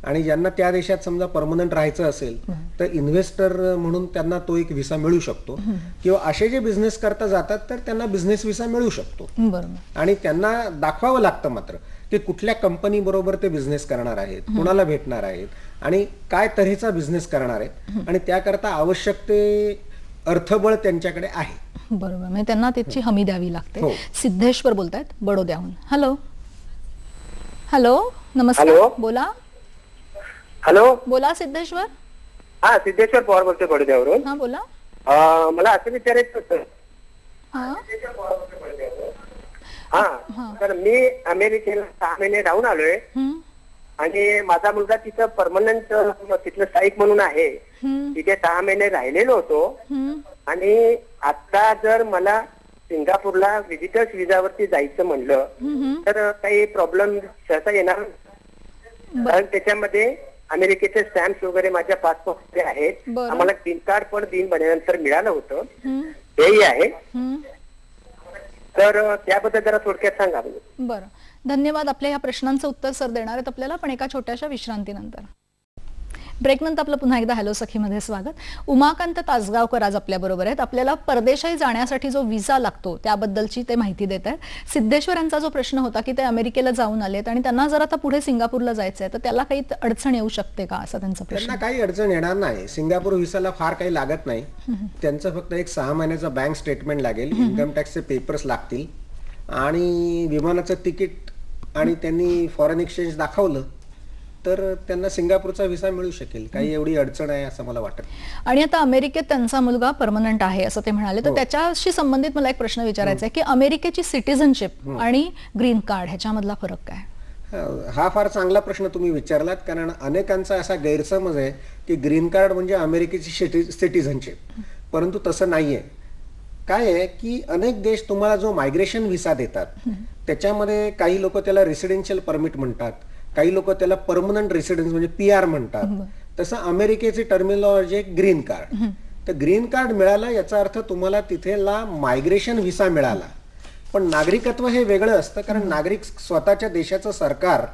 C: आणि ज्यांना त्या देशात समजा परमनंट राहायचं असेल तर इन्व्हेस्टर म्हणून त्यांना तो एक व्हिसा मिळू शकतो, किंवा असे जे बिझनेस करता जातात तर त्यांना बिझनेस व्हिसा मिळू शकतो. आणि त्यांना दाखवावं लागतं मात्र की कुठल्या कंपनी बरोबर ते बिझनेस करणार आहेत, कुणाला भेटणार आहेत आणि काय तऱ्हेचा बिझनेस करणार आहेत, आणि त्याकरता आवश्यक ते अर्थबळ त्यांच्याकडे आहे.
B: बरोबर, म्हणजे त्यांना त्याची हमी द्यावी लागते.
C: हो.
B: सिद्धेश्वर बोलतायत बडोद्याहून. हॅलो हॅलो, नमस्कार.
G: हॅलो.
B: बोला
G: हॅलो,
B: बोला सिद्धेश्वर.
G: हा सिद्धेश्वर पवार बोलतोय बडोद्यावरून.
B: हा बोला.
G: मला असं विचारायचं होतं.
B: हा
G: हा, तर मी अमेरिकेला 6 महिने राहून आलोय आणि माझा मुलगा तिथं परमनंट तिथलं स्थायिक म्हणून आहे, तिथे 6 महिने राहिलेलो होतो. आणि आता जर मला सिंगापूरला व्हिजिटर्स विजावरती जायचं म्हणलं तर काही प्रॉब्लेम सहसा येणार, कारण त्याच्यामध्ये अमेरिकेचे स्टॅम्प्स वगैरे माझ्या पासपोर्ट आहेत. आम्हाला ग्रीन कार्ड पण 3 महिन्यानंतर मिळालं होतं, हेही आहे. तर त्याबद्दल जरा थोडक्यात सांगा.
B: बरं, धन्यवाद. आपल्या ह्या प्रश्नांचं उत्तर सर देणार आहेत आपल्याला, पण एका छोट्याशा विश्रांतीनंतर. ब्रेकनंतर आपलं पुन्हा एकदा हॅलो सखीमध्ये स्वागत. उमाकांत तासगावकर आज आपल्या बरोबर आहेत. आपल्याला परदेशात जाण्यासाठी जो व्हिसा लागतो त्याबद्दलची ते माहिती देत आहेत. सिद्धेश्वर यांचा जो प्रश्न होता की ते अमेरिकेला जाऊन आलेत आणि त्यांना जर आता पुढे सिंगापूरला जायचं आहे तर त्याला काही अडचण येऊ शकते का, असा त्यांचा प्रश्न.
C: त्यांना काही अडचण येणार नाही. सिंगापूर व्हिसाला फार काही लागत नाही. त्यांचं फक्त एक 6 महिन्याचं बँक स्टेटमेंट लागेल, इन्कम टॅक्सचे पेपर्स लागतील आणि विमानाचं तिकीट, आणि त्यांनी फॉरेन एक्सचेंज दाखवलं तर त्यांना सिंगापूरचा व्हिसा मिळू शकेल. काही एवढी अडचण आहे असं मला वाटत.
B: आणि आता अमेरिकेत त्यांचा मुलगा परमनंट आहे असं ते म्हणाले, तर त्याच्याशी संबंधित मला एक प्रश्न विचारायचा आहे की अमेरिकेची सिटिझनशिप आणि ग्रीन कार्ड ह्याच्यामधला फरक काय?
C: हा फार चांगला प्रश्न तुम्ही विचारलात, कारण अनेकांचा असा गैरसमज आहे की ग्रीन कार्ड म्हणजे अमेरिकेची सिटिझनशिप, परंतु तसं नाहीये. काय आहे की अनेक देश तुम्हाला जो मायग्रेशन व्हिसा देतात त्याच्यामध्ये काही लोक त्याला रेसिडेन्शियल परमिट म्हणतात, काही लोक त्याला परमनंट रेसिडेन्स म्हणजे PR म्हणतात. तसं अमेरिकेची टर्मिनॉलॉजी ग्रीन कार्ड. तर ग्रीन कार्ड मिळालं याचा अर्थ तुम्हाला तिथेला मायग्रेशन व्हिसा मिळाला, पण नागरिकत्व हे वेगळं असतं, कारण नागरिक स्वतःच्या देशाचं सरकार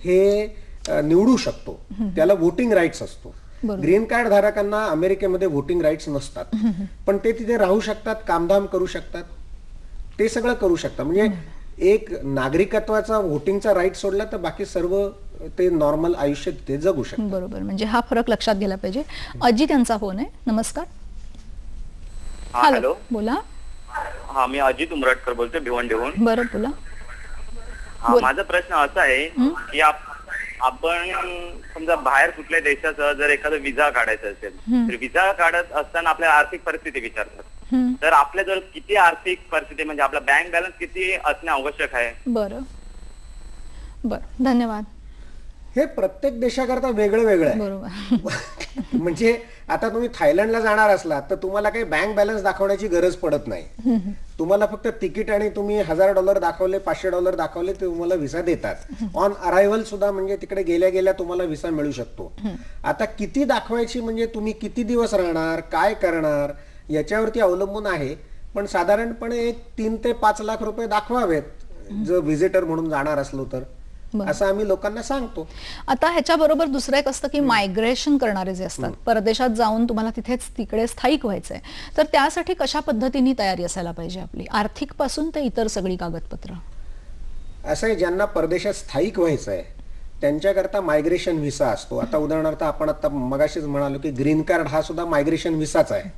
C: हे निवडू शकतो, त्याला वोटिंग राईट्स असतो. ग्रीन कार्ड धारकांना अमेरिकेमध्ये वोटिंग राईट्स नसतात, पण ते तिथे राहू शकतात, कामधाम करू शकतात, ते सगळं करू शकतात. म्हणजे एक नागरिकत्वाचा वोटिंगचा राईट सोडला तर बाकी सर्व ते नॉर्मल आयुष्य ते जगू शकतात.
B: बरोबर, म्हणजे हा फरक लक्षात घ्यायला पाहिजे. अजित यांचा फोन आहे. नमस्कार.
H: हॅलो,
B: बोला.
H: हा, मी अजित उमरटकर बोलतोय भिवंडीहून.
B: बरं, बोला.
H: माझा प्रश्न असा आहे की आपण समजा बाहेर कुठल्या देशाचा जर एखादा विजा काढायचा असेल तर विजा काढत असताना आपल्या आर्थिक परिस्थिती विचारतात, तर आपल्याजवळ किती आर्थिक परिस्थिती म्हणजे आपला बँक बॅलन्स किती असणे आवश्यक आहे?
B: बरं बरं, धन्यवाद.
C: हे प्रत्येक देशाकरता वेगळं वेगळं आहे.
B: बरोबर.
C: म्हणजे आता तुम्ही थायलंडला जाणार असलात तर तुम्हाला काही बँक बॅलन्स दाखवण्याची गरज पडत नाही. तुम्हाला फक्त तिकीट आणि तुम्ही $1000 दाखवले, $500 दाखवले ते तुम्हाला व्हिसा देतात. ऑन अरायव्हल सुद्धा म्हणजे तिकडे गेल्या गेल्या तुम्हाला व्हिसा मिळू शकतो. आता किती दाखवायची म्हणजे तुम्ही किती दिवस राहणार, काय करणार याच्यावरती अवलंबून आहे. पण साधारणपणे एक 3 ते 5 लाख रुपये दाखवावेत जर व्हिजिटर म्हणून जाणार असलो तर, असं आम्ही लोकांना सांगतो.
B: आता ह्याच्याबरोबर दुसरं एक असतं की मायग्रेशन करणारे जे असतात, परदेशात जाऊन तुम्हाला तिकडे स्थायिक व्हायचंय, तर त्यासाठी कशा पद्धतीने तयारी असायला पाहिजे आपली, आर्थिक पासून ते इतर सगळी कागदपत्र?
C: असं आहे, ज्यांना परदेशात स्थायिक व्हायचं आहे त्यांच्याकरता मायग्रेशन व्हिसा असतो. आता उदाहरणार्थ आपण आता मगाशीच म्हणालो की ग्रीन कार्ड हा सुद्धा मायग्रेशन व्हिसाच आहे.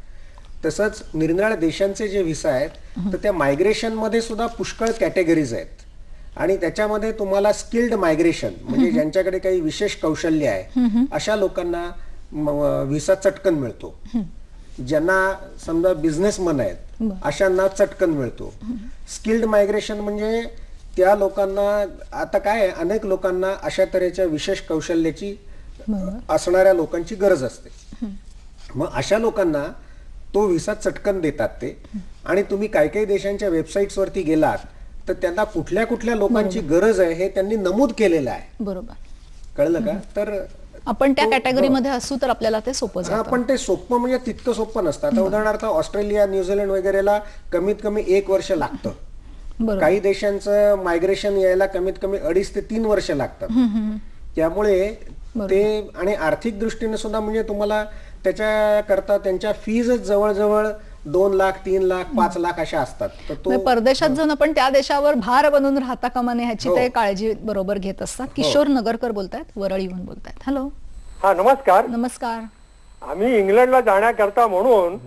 C: तसंच निरनिराळ्या देशांचे जे व्हिसा आहेत तर त्या मायग्रेशन मध्ये सुद्धा पुष्कळ कॅटेगरीज आहेत आणि त्याच्यामध्ये तुम्हाला स्किल्ड मायग्रेशन म्हणजे ज्यांच्याकडे काही विशेष कौशल्य आहे अशा लोकांना व्हिसा चटकन मिळतो. ज्यांना समजा बिझनेसमन आहेत अशांना चटकन मिळतो. स्किल्ड मायग्रेशन म्हणजे त्या लोकांना, आता काय आहे, अनेक लोकांना अशा तऱ्हेच्या विशेष कौशल्याची असणाऱ्या लोकांची गरज असते. मग अशा लोकांना तो व्हिसा चटकन देतात ते. आणि तुम्ही काही काही देशांच्या वेबसाईट्स वरती गेलात तर त्यांना कुठल्या कुठल्या लोकांची गरज आहे हे त्यांनी नमूद केलेलं आहे.
B: बरोबर,
C: कळलं का? तर
B: आपण त्या कॅटेगरीमध्ये असू तर आपल्याला ते सोपं
C: हा,
B: जातं.
C: पण ते सोपं म्हणजे तितकं सोपं नसतं. आता उदाहरणार्थ ऑस्ट्रेलिया, न्यूझीलंड वगैरेला कमीत कमी 1 वर्ष लागतं.
B: बरोबर.
C: काही देशांचं मायग्रेशन यायला कमीत कमी 2.5 ते 3 वर्ष लागतात. त्यामुळे ते, आणि आर्थिक दृष्टीने सुद्धा म्हणजे तुम्हाला त्याच्याकरता त्यांच्या फीजच जवळजवळ 2 लाख, 3 लाख, 5 लाख अशा असतात. तर तो
B: म्हणजे परदेशात जाऊन आपण त्या देशावर भार बनून राहता कामा नये ह्याची
C: हो.
B: ते काळजी बरोबर घेत असतात. किशोर नगरकर बोलतायत, वरळीहून बोलतायत. हॅलो.
F: हा, नमस्कार.
B: नमस्कार.
F: आम्ही इंग्लंडला जाण्याकरता म्हणून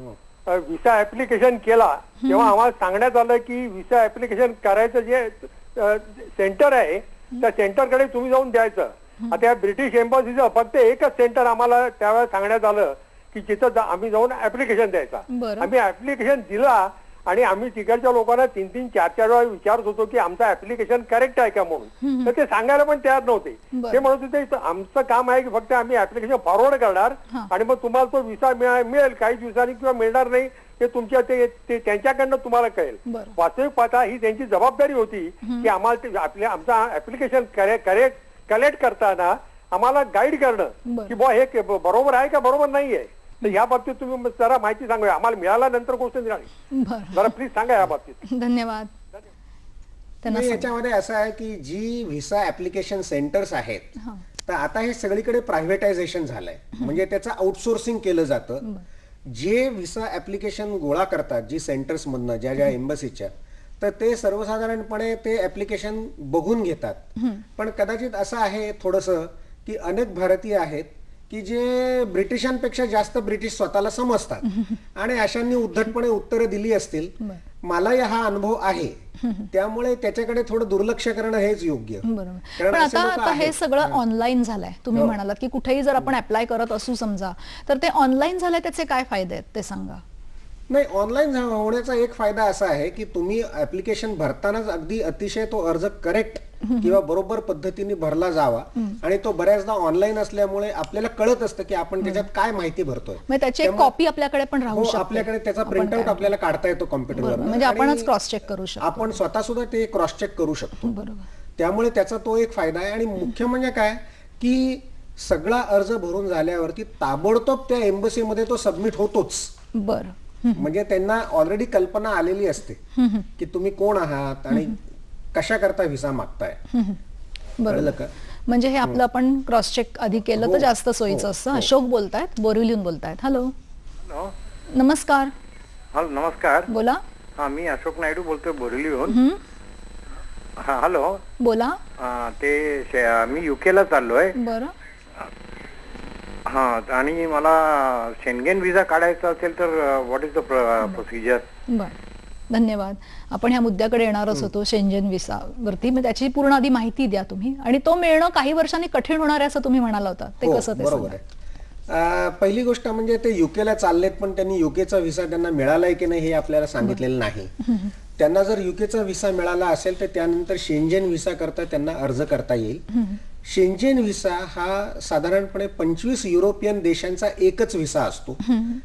F: व्हिसा ऍप्लिकेशन केला तेव्हा आम्हाला सांगण्यात आलं की व्हिसा ऍप्लिकेशन करायचं जे सेंटर आहे त्या सेंटरकडे तुम्ही जाऊन द्यायचं. आता या ब्रिटिश एम्बसीचं फक्त एकच सेंटर आम्हाला त्यावेळेस सांगण्यात आलं की जिथं आम्ही जाऊन ऍप्लिकेशन द्यायचा.
B: बरं.
F: आम्ही ऍप्लिकेशन दिला आणि आम्ही तिकडच्या लोकांना 3-3, 4-4 वेळा विचारत होतो की आमचं ऍप्लिकेशन करेक्ट आहे का म्हणून. तर ते सांगायला पण तयार नव्हते. ते म्हणत होते आमचं काम आहे की फक्त आम्ही ऍप्लिकेशन फॉरवर्ड करणार आणि मग तुम्हाला तो व्हिसा मिळेल काही दिवसांनी किंवा मिळणार नाही हे तुमच्या ते त्यांच्याकडनं तुम्हाला कळेल. वास्तविक पाहता ही त्यांची जबाबदारी होती की आम्हाला आमचा ऍप्लिकेशन कलेक्ट करताना आम्हाला गाईड करणं की बुवा हे बरोबर आहे का बरोबर नाहीये. तर या बाबतीत तुम्ही जरा माहिती सांगा. आम्हाला मिळाल्यानंतर गोष्ट मिळाली, जरा प्लीज सांगा या बाबतीत.
B: धन्यवाद.
C: नाही, याच्यामध्ये असं आहे की जी व्हिसा ऍप्लिकेशन सेंटर्स आहेत तर आता हे सगळीकडे प्रायव्हेटायझेशन झालंय. म्हणजे त्याचं आउटसोर्सिंग केलं जातं. जे व्हिसा ऍप्लिकेशन गोळा करतात जी सेंटर्स मधनं, ज्या एम्बसीच्या, तर ते सर्वसाधारणपणे ते ऍप्लिकेशन बघून घेतात. पण कदाचित असं आहे थोडंसं की अनेक भारतीय आहेत की जे ब्रिटिशांपेक्षा जास्त ब्रिटिश स्वतःला समजतात आणि अशांनी उद्धटपणे उत्तरं दिली असतील. मलाही हा अनुभव आहे, त्यामुळे त्याच्याकडे थोडं दुर्लक्ष करणं हेच योग्य.
B: बरोबर. पण आता हे सगळं ऑनलाईन झालंय. तुम्ही म्हणालात की कुठेही जर आपण अप्लाय करत असू समजा तर ते ऑनलाईन झालंय, त्याचे काय फायदे आहेत ते सांगा.
C: नाही, ऑनलाईन होण्याचा एक फायदा असा आहे की तुम्ही ऍप्लिकेशन भरतानाच अगदी अतिशय तो अर्ज करेक्ट किंवा बरोबर पद्धतीने भरला जावा. आणि तो बऱ्याचदा ऑनलाईन असल्यामुळे आपल्याला कळत असतं की आपण त्याच्यात काय माहिती भरतोय.
B: त्याची एक कॉपी आपल्याकडे पण राहू शकते.
C: आपल्याकडे त्याचा प्रिंटआउट आपल्याला काढता येतो कॉम्प्युटरवर.
B: म्हणजे आपणच क्रॉस चेक करू शकतो.
C: आपण स्वतः सुद्धा ते क्रॉस चेक करू शकतो.
B: बरोबर.
C: त्यामुळे त्याचा तो एक फायदा आहे. आणि मुख्य म्हणजे काय की सगळा अर्ज भरून झाल्यावरती ताबडतोब त्या एम्बसीमध्ये तो सबमिट होतोच.
B: बरं.
C: म्हणजे त्यांना ऑलरेडी कल्पना आलेली असते की तुम्ही कोण आहात आणि कशा करता व्हिसा मागताय.
B: बरोबर का? म्हणजे हे आपलं आपण क्रॉस चेक आधी केलं तर जास्त सोयीचं असतं. अशोक बोलतायत, बोरिवलीहून बोलतायत. हॅलो. नमस्कार.
I: हॅलो, नमस्कार.
B: बोला.
I: हा, मी अशोक नायडू बोलतोय बोरिवलीहून. हा, हॅलो.
B: बोला.
I: मी युकेला चाललोय.
B: बरं.
I: हा, आणि मला शेंगेन व्हिसा काढायचा असेल तर व्हॉट इज द प्रोसिजर?
B: बरं, धन्यवाद. आपण ह्या मुद्द्याकडे येणारच होतो, शेंजेन व्हिसा वरती. मग त्याची पूर्ण आधी माहिती द्या तुम्ही. आणि तो मिळणं काही वर्षांनी कठीण होणार आहे असं तुम्ही म्हणाला होता, ते कसं? ते
C: बरोबर आहे. पहिली गोष्ट म्हणजे ते युकेला चाललेत पण त्यांनी युकेचा व्हिसा त्यांना मिळालाय की नाही हे आपल्याला सांगितलेलं नाही. त्यांना जर युकेचा व्हिसा मिळाला असेल तर त्यानंतर शेंजेन व्हिसा करता त्यांना अर्ज करता येईल. शेंजेन व्हिसा हा साधारणपणे 25 युरोपियन देशांचा एकच व्हिसा असतो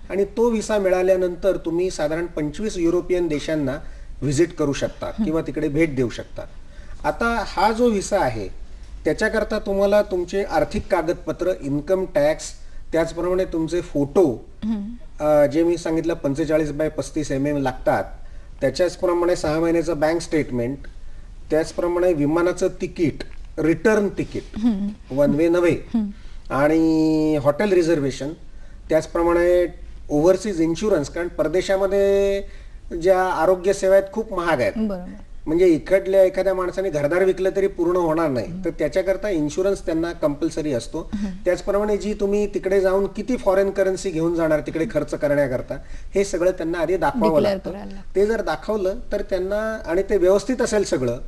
C: आणि तो व्हिसा मिळाल्यानंतर तुम्ही साधारण 25 युरोपियन देशांना व्हिजिट करू शकता किंवा तिकडे भेट देऊ शकता. आता हा जो व्हिसा आहे त्याच्याकरता तुम्हाला तुमचे आर्थिक कागदपत्र, इन्कम टॅक्स, त्याचप्रमाणे तुमचे फोटो जे मी सांगितलं 45 बाय 35 mm लागतात त्याच्याचप्रमाणे 6 महिन्याचं बँक स्टेटमेंट, त्याचप्रमाणे विमानाचं ticket, return ticket, one way नव्हे, आणि हॉटेल रिझर्वेशन, त्याचप्रमाणे ओव्हरसीज इन्शुरन्स, कारण परदेशामध्ये ज्या आरोग्य सेवा आहेत खूप महाग आहेत.
B: बरोबर.
C: म्हणजे इकडल्या एखाद्या माणसाने घरदार विकलं तरी पूर्ण होणार नाही, तर त्याच्याकरता इन्शुरन्स त्यांना कंपल्सरी असतो. त्याचप्रमाणे जी तुम्ही तिकडे जाऊन किती फॉरेन करन्सी घेऊन जाणार तिकडे खर्च करण्याकरता, हे सगळं त्यांना आधी दाखवावं
B: Declare
C: लागतं.
B: करायला लागतं.
C: ते जर दाखवलं तर त्यांना, आणि ते व्यवस्थित असेल सगळं,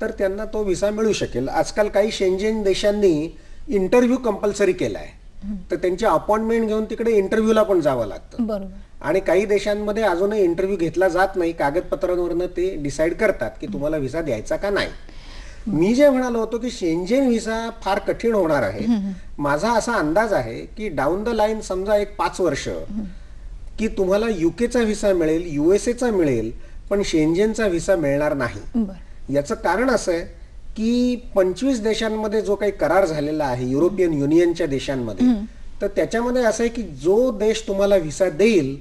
C: तर त्यांना तो व्हिसा मिळू शकेल. आजकाल काही शेंजेन देशांनी इंटरव्ह्यू कंपल्सरी केलाय, तर त्यांची अपॉइंटमेंट घेऊन तिकडे इंटरव्ह्यूला पण जावं लागतं.
B: बरोबर.
C: आणि काही देशांमध्ये अजूनही इंटरव्ह्यू घेतला जात नाही, कागदपत्रांवरनं ते डिसाईड करतात की तुम्हाला व्हिसा द्यायचा का नाही. मी जे म्हणालो होतो की शेंजेन व्हिसा फार कठीण होणार आहे, माझा असा अंदाज आहे की डाऊन द लाईन समजा एक 5 वर्ष की तुम्हाला युकेचा व्हिसा मिळेल, USA मिळेल, पण शेंजेनचा व्हिसा मिळणार नाही.
B: बरं.
C: याचं कारण असं आहे की 25 देशांमध्ये जो काही करार झालेला आहे युरोपियन युनियनच्या देशांमध्ये, तर त्याच्यामध्ये असं आहे की जो देश तुम्हाला व्हिसा देईल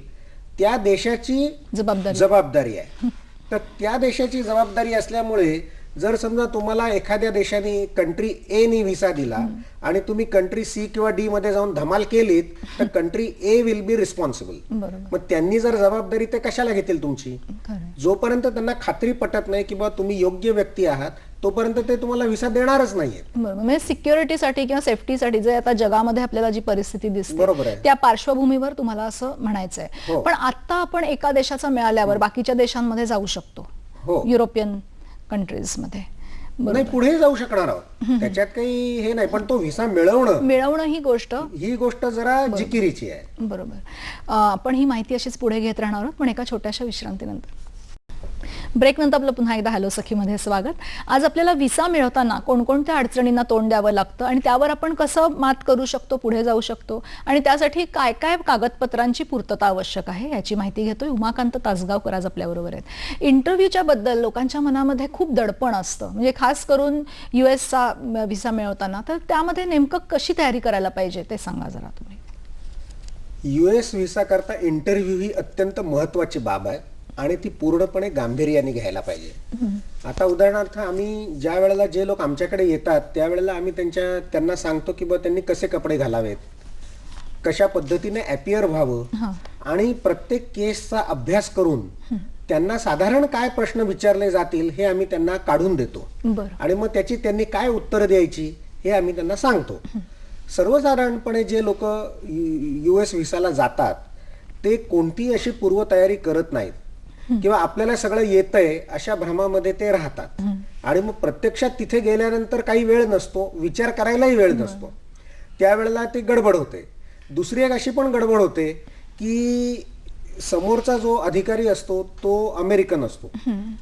C: त्या देशाची जबाबदारी आहे. तर त्या देशाची जबाबदारी असल्यामुळे जर समजा तुम्हाला एखाद्या देशाने कंट्री ए नी व्हिसा दिला आणि तुम्ही कंट्री सी किंवा डी मध्ये जाऊन धमाल केलीत, तर country A will be responsible. मग त्यांनी जर जबाबदारी ते कशाला घेतील तुमची? जोपर्यंत त्यांना खात्री पटत नाही की बा तुम्ही योग्य व्यक्ती आहात, तोपर्यंत ते तुम्हाला व्हिसा देणारच नाहीये.
B: बरोबर. म्हणजे सिक्युरिटीसाठी किंवा सेफ्टीसाठी जे आता जगामध्ये आपल्याला जी परिस्थिती दिसते,
C: बरोबर आहे,
B: त्या पार्श्वभूमीवर तुम्हाला असं म्हणायचंय.
C: हो.
B: पण आता आपण एका देशाचा मिळाल्यावर बाकीच्या देशांमध्ये जाऊ शकतो,
C: हो,
B: युरोपियन कंट्रीज मध्ये.
C: नाही, पुढे जाऊ शकणार आहोत, त्याच्यात काही हे नाही. पण तो व्हिसा मिळवणं
B: ही गोष्ट
C: जरा जिकिरीची आहे.
B: बरोबर. आपण ही माहिती अशीच पुढे घेत राहणार आहोत, पण एका छोट्याशा विश्रांतीनंतर. ब्रेक नंतर आपलं पुन्हा एकदा हॅलो सखीमध्ये स्वागत. आज आपल्याला व्हिसा मिळवताना कोणकोणत्या अडचणींना तोंड द्यावं लागतं आणि त्यावर आपण कसं मात करू शकतो, पुढे जाऊ शकतो, आणि त्यासाठी काय काय कागदपत्रांची पूर्तता आवश्यक आहे याची माहिती घेतोय. उमाकांत तासगावकर आज आपल्याबरोबर आहेत. इंटरव्ह्यूच्या बद्दल लोकांच्या मनामध्ये खूप दडपण असतं, म्हणजे खास करून US व्हिसा मिळवताना, तर त्यामध्ये नेमकं कशी तयारी करायला पाहिजे ते सांगा जरा तुम्ही.
C: US व्हिसा करता इंटरव्ह्यू ही अत्यंत महत्वाची बाब आहे आणि ती पूर्णपणे गांभीर्याने घ्यायला पाहिजे. आता उदाहरणार्थ आम्ही ज्या वेळेला जे लोक आमच्याकडे येतात त्यावेळेला आम्ही त्यांना सांगतो की त्यांनी कसे कपडे घालावेत, कशा पद्धतीने अपियर व्हावं, आणि प्रत्येक केसचा अभ्यास करून त्यांना साधारण काय प्रश्न विचारले जातील हे आम्ही त्यांना काढून देतो, आणि मग त्याची त्यांनी काय उत्तर द्यायची हे आम्ही त्यांना सांगतो. सर्वसाधारणपणे जे लोक US व्हिसाला जातात ते कोणती अशी पूर्वतयारी करत नाहीत किंवा आपल्याला सगळं येतंय अशा भ्रमामध्ये ते राहतात, आणि मग प्रत्यक्षात तिथे गेल्यानंतर काही वेळ नसतो, विचार करायलाही वेळ नसतो, त्यावेळेला ती गडबड होते. दुसरी एक अशी पण गडबड होते की समोरचा जो अधिकारी असतो तो अमेरिकन असतो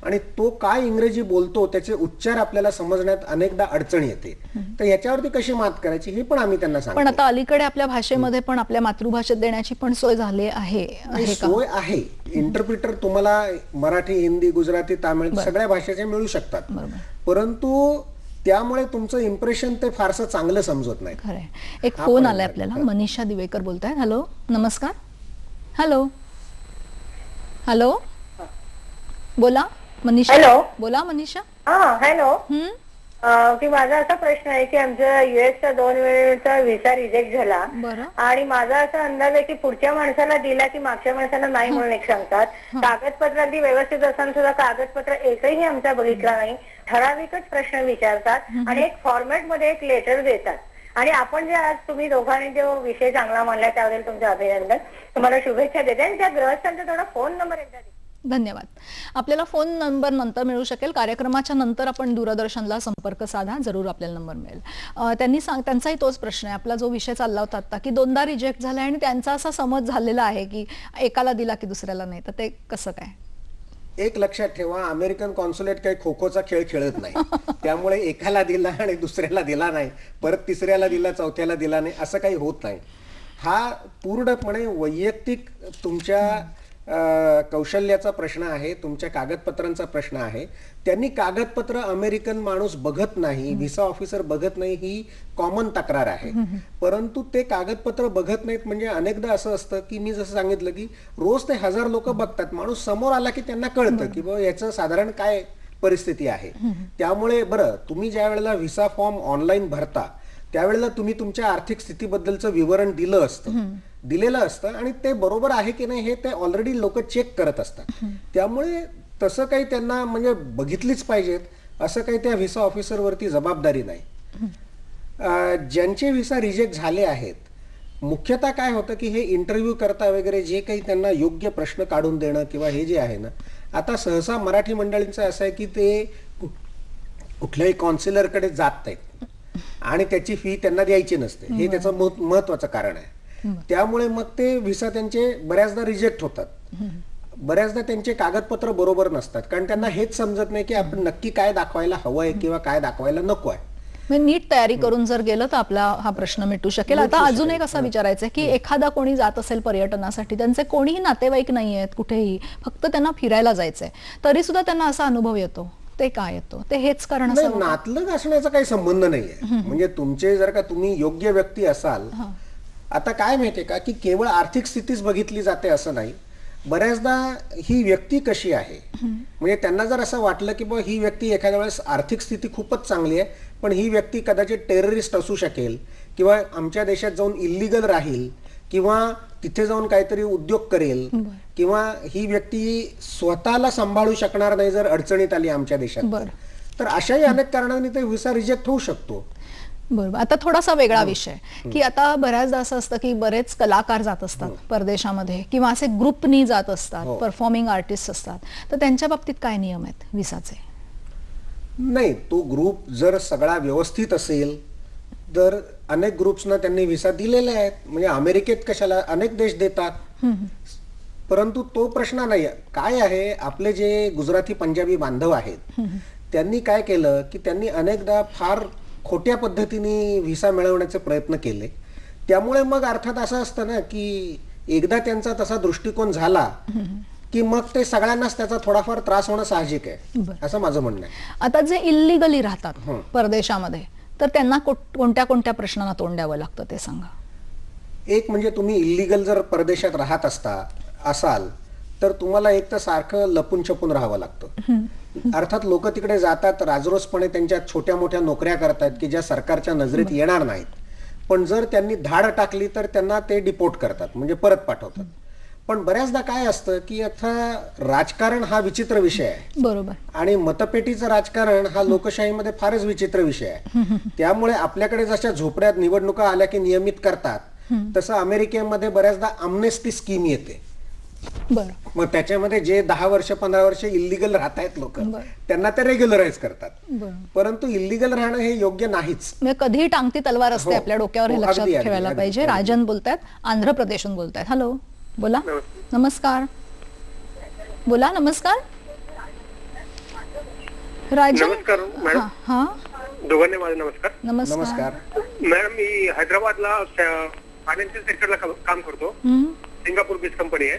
C: आणि तो काय इंग्रजी बोलतो त्याचे उच्चार आपल्याला समजण्यात अनेकदा अडचण येते. तर याच्यावरती कशी मात करायची हे पण आम्ही त्यांना सांगतो.
B: पण आता अलीकडे आपल्या भाषेमध्ये पण आपल्या मातृभाषेत देण्याची पण सोय झाली आहे.
C: सोय आहे. इंटरप्रिटर तुम्हाला मराठी, हिंदी, गुजराती, तामिळ सगळ्या भाषेचे मिळू शकतात, परंतु त्यामुळे तुमचं इम्प्रेशन ते फारसं चांगलं समजत नाही.
B: खरंय. एक फोन आलाय आपल्याला. मनीषा दिवेकर बोलताय. हॅलो, नमस्कार. हॅलो हॅलो, बोला मनीषा.
E: हॅलो,
B: बोला मनीषा.
E: हॅलो. की माझा असा प्रश्न आहे की आमच्या US 2 वेळेचा व्हिसा रिजेक्ट झाला, आणि माझा असा अंदाज आहे की पुढच्या माणसाला दिला की मागच्या माणसाला नाही म्हणून एक सांगतात. कागदपत्रांची व्यवस्थित असताना सुद्धा कागदपत्र एकही आमचा बघितला नाही, ठराविकच प्रश्न विचारतात आणि एक फॉर्मॅट मध्ये एक लेटर देतात. आणि आपण जे आज तुम्ही दोघांनी जो विषय चांगला मांडला त्याबद्दल तुमचं अभिनंदन, तुम्हाला शुभेच्छा देते. आणि त्या ग्रहस्थांचा थोडा फोन नंबर एकदा द्या.
B: धन्यवाद. आपल्याला फोन नंबर नंतर मिळू शकेल. कार्यक्रमाच्या नंतर आपण दूरदर्शनला संपर्क साधा, जरूर आपल्याला नंबर मिळेल. त्यांचाही तोच प्रश्न आहे. आपला जो विषय चालला होता आता की 2दा रिजेक्ट झालाय आणि त्यांचा असा समज झालेला आहे की एकाला दिला की दुसऱ्याला नाही, तर ते कसं काय?
C: एक लक्षात ठेवा, अमेरिकन कॉन्सुलेट काही खो खोचा खेळ खेळत नाही. त्यामुळे एकाला दिला आणि दुसऱ्याला दिला नाही, परत तिसऱ्याला दिला, चौथ्याला दिला नाही, असं काही होत नाही. हा पूर्णपणे वैयक्तिक तुमच्या कौशल्याचा प्रश्न आहे, तुमच्या कागदपत्रांचा प्रश्न आहे. त्यांनी कागदपत्र अमेरिकन माणूस बघत नाही, व्हिसा ऑफिसर बघत नाही, ही कॉमन तक्रार आहे. परंतु ते कागदपत्र बघत नाहीत म्हणजे अनेकदा असं असतं की मी जसं सांगितलं की रोज ते 1000 लोक बघतात. माणूस समोर आला की त्यांना कळतं की बाबा याचं साधारण काय परिस्थिती आहे. त्यामुळे बरं, तुम्ही ज्या वेळेला व्हिसा फॉर्म ऑनलाईन भरता त्यावेळेला तुम्ही तुमच्या आर्थिक स्थितीबद्दलचं विवरण दिलेलं असतं आणि ते बरोबर आहे की नाही हे ते ऑलरेडी लोक चेक करत असतात. त्यामुळे तसं काही त्यांना म्हणजे बघितलीच पाहिजेत असं काही त्या व्हिसा ऑफिसरवरती जबाबदारी नाही. ज्यांचे व्हिसा रिजेक्ट झाले आहेत मुख्यतः काय होतं की हे इंटरव्ह्यू करता वगैरे जे काही त्यांना योग्य प्रश्न काढून देणं किंवा हे जे आहे ना, आता सहसा मराठी मंडळींचं असं आहे की ते कुठल्याही कॉन्सिलरकडे जात नाहीत आणि त्याची फी त्यांना द्यायची नसते. हे त्याचं महत्वाचं कारण आहे. त्यामुळे मग ते व्हिसा त्यांचे बऱ्याचदा रिजेक्ट होतात. बऱ्याचदा त्यांचे कागदपत्र बरोबर नसतात कारण त्यांना हेच समजत नाही की आपण नक्की काय दाखवायला हवंय किंवा काय दाखवायला नको आहे.
B: म्हणजे नीट तयारी करून जर गेलं तर आपला हा प्रश्न मिटू शकेल. आता अजून एक असा विचारायचं आहे की एखादा कोणी जात असेल पर्यटनासाठी, त्यांचे कोणीही नातेवाईक नाही आहेत कुठेही, फक्त त्यांना फिरायला जायचंय, तरी सुद्धा त्यांना असा अनुभव येतो, ते काय येतो? ते हेच कारण
C: नाही, नातलग असण्याचा काही संबंध नाहीये. म्हणजे तुमचे जर का तुम्ही योग्य व्यक्ती असाल, आता काय माहितीये का की केवळ आर्थिक स्थितीच बघितली जाते असं नाही. बऱ्याचदा ही व्यक्ती कशी आहे म्हणजे त्यांना जर असं वाटलं की ही व्यक्ती एखाद्या वेळेस आर्थिक स्थिती खूपच चांगली आहे पण ही व्यक्ती कदाचित टेररिस्ट असू शकेल किंवा आमच्या देशात जाऊन इल्लीगल राहील किंवा तिथे जाऊन काहीतरी उद्योग करेल किंवा ही व्यक्ती स्वतःला सांभाळू शकणार नाही जर अडचणीत आली आमच्या देशात, तर अशाही अनेक कारणांनी ते व्हिसा रिजेक्ट होऊ शकतो.
B: बरोबर. आता थोडासा वेगळा विषय की आता बऱ्याचदा असं असतं की बरेच कलाकार जात असतात परदेशामध्ये किंवा असे ग्रुपनी जात असतात, परफॉर्मिंग आर्टिस्ट असतात, तर त्यांच्या बाबतीत काय नियम आहेत व्हिसाचे?
C: नाही, तो ग्रुप जर सगळा व्यवस्थित असेल तर अनेक ग्रुप्सना त्यांनी व्हिसा दिलेले आहेत. म्हणजे अमेरिकेत कशाला, अनेक देश देतात. परंतु तो प्रश्न नाही. काय आहे, आपले जे गुजराती पंजाबी बांधव आहेत त्यांनी काय केलं की त्यांनी अनेकदा फार खोट्या पद्धतीने व्हिसा मिळवण्याचे प्रयत्न केले. त्यामुळे मग अर्थात असं असतं ना की एकदा त्यांचा तसा दृष्टिकोन झाला की मग ते सगळ्यांनाच त्याचा थोडाफार त्रास होणं साहजिक आहे, असं माझं म्हणणं आहे.
B: आता जे इल्लीगली राहतात परदेशामध्ये, तर त्यांना कोणत्या कोणत्या प्रश्नांना तोंड द्यावं लागतं ते सांगा.
C: एक म्हणजे तुम्ही इल्लीगल जर परदेशात राहत असाल तर तुम्हाला एक तर सारखं लपून छपून राहावं लागतं. अर्थात लोक तिकडे जातात, राजरोसपणे त्यांच्या छोट्या मोठ्या नोकऱ्या करतात की ज्या सरकारच्या नजरेत येणार नाहीत, पण जर त्यांनी धाड टाकली तर त्यांना ते डिपोर्ट करतात, म्हणजे परत पाठवतात. पण बऱ्याचदा काय असतं की आता राजकारण हा विचित्र विषय आहे.
B: बरोबर.
C: आणि मतपेटीचं राजकारण हा लोकशाहीमध्ये फारच विचित्र विषय आहे. त्यामुळे आपल्याकडे जशा झोपड्यात निवडणुका आल्या की नियमित करतात, तसं अमेरिकेमध्ये बऱ्याचदा अमनेस्टी स्कीम येते. मग त्याच्यामध्ये जे 10 वर्ष 15 वर्ष इल्लीगल राहत आहेत लोक, त्यांना ते रेग्युलराइज करतात. परंतु इल्लीगल राहणं हे योग्य नाहीच.
B: कधीही टांगती तलवार असते आपल्या डोक्यावर, हे लक्षात ठेवायला पाहिजे. राजन बोलतायत, आंध्र प्रदेशहून बोलतायत. हॅलो, बोला. नमस्कार. बोला. नमस्कार राजन.
F: नमस्कार मॅडम.
B: हा,
F: दोघांनी माझा नमस्कार.
B: नमस्कार
F: मॅडम, मी हैदराबादला फायनान्शियल सेक्टरला काम करतो. सिंगापूर बेस्ड कंपनी आहे.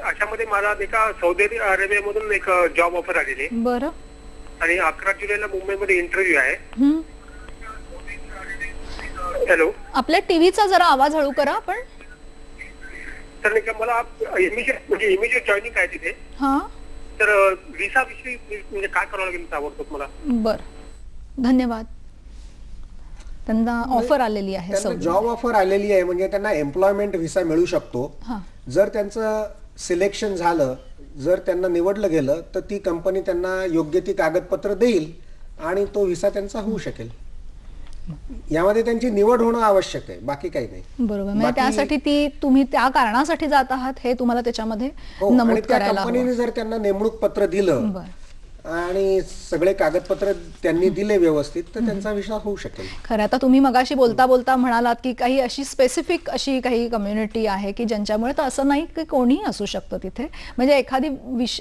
F: अशामध्ये मला एका सौदी अरेबियामधून एक जॉब ऑफर आलेली.
B: बरं.
F: आणि 11 जुलैला मुंबईमध्ये इंटरव्ह्यू आहे. हॅलो,
B: आपल्या टीव्हीचा जरा आवाज हळू करा आपण.
F: तर नाही का, मला इमिजिएट जॉईनिंग आहे तिथे. तर व्हिसा विषयी म्हणजे काय करावं लागेल ताबडतोब मला?
B: बरं, धन्यवाद. त्यांना ऑफर आलेली आहे,
C: जॉब ऑफर आलेली आहे, म्हणजे त्यांना एम्प्लॉयमेंट व्हिसा मिळू शकतो. जर त्यांचं सिलेक्शन झालं, जर त्यांना निवडलं गेलं तर ती कंपनी त्यांना योग्य ती कागदपत्र देईल आणि तो व्हिसा त्यांचा होऊ शकेल. यामध्ये त्यांची निवड होणं आवश्यक आहे, बाकी काही नाही.
B: बरोबर. म्हणजे त्यासाठी तुम्ही त्या कारणासाठी जात आहात हे तुम्हाला त्याच्यामध्ये नमूद करायला हवं.
C: कंपनीने जर त्यांना नेमणूक पत्र दिलं आणि सगळे कागदपत्र त्यांनी दिले व्यवस्थित तर त्यांचा विषय होऊ शकेल.
B: खरं. आता तुम्ही मगाशी बोलता बोलता म्हणालात की काही अशी स्पेसिफिक अशी काही कम्युनिटी आहे की ज्यांच्यामुळे, तर असं नाही की कोणीही असू शकतं तिथे, म्हणजे एखादी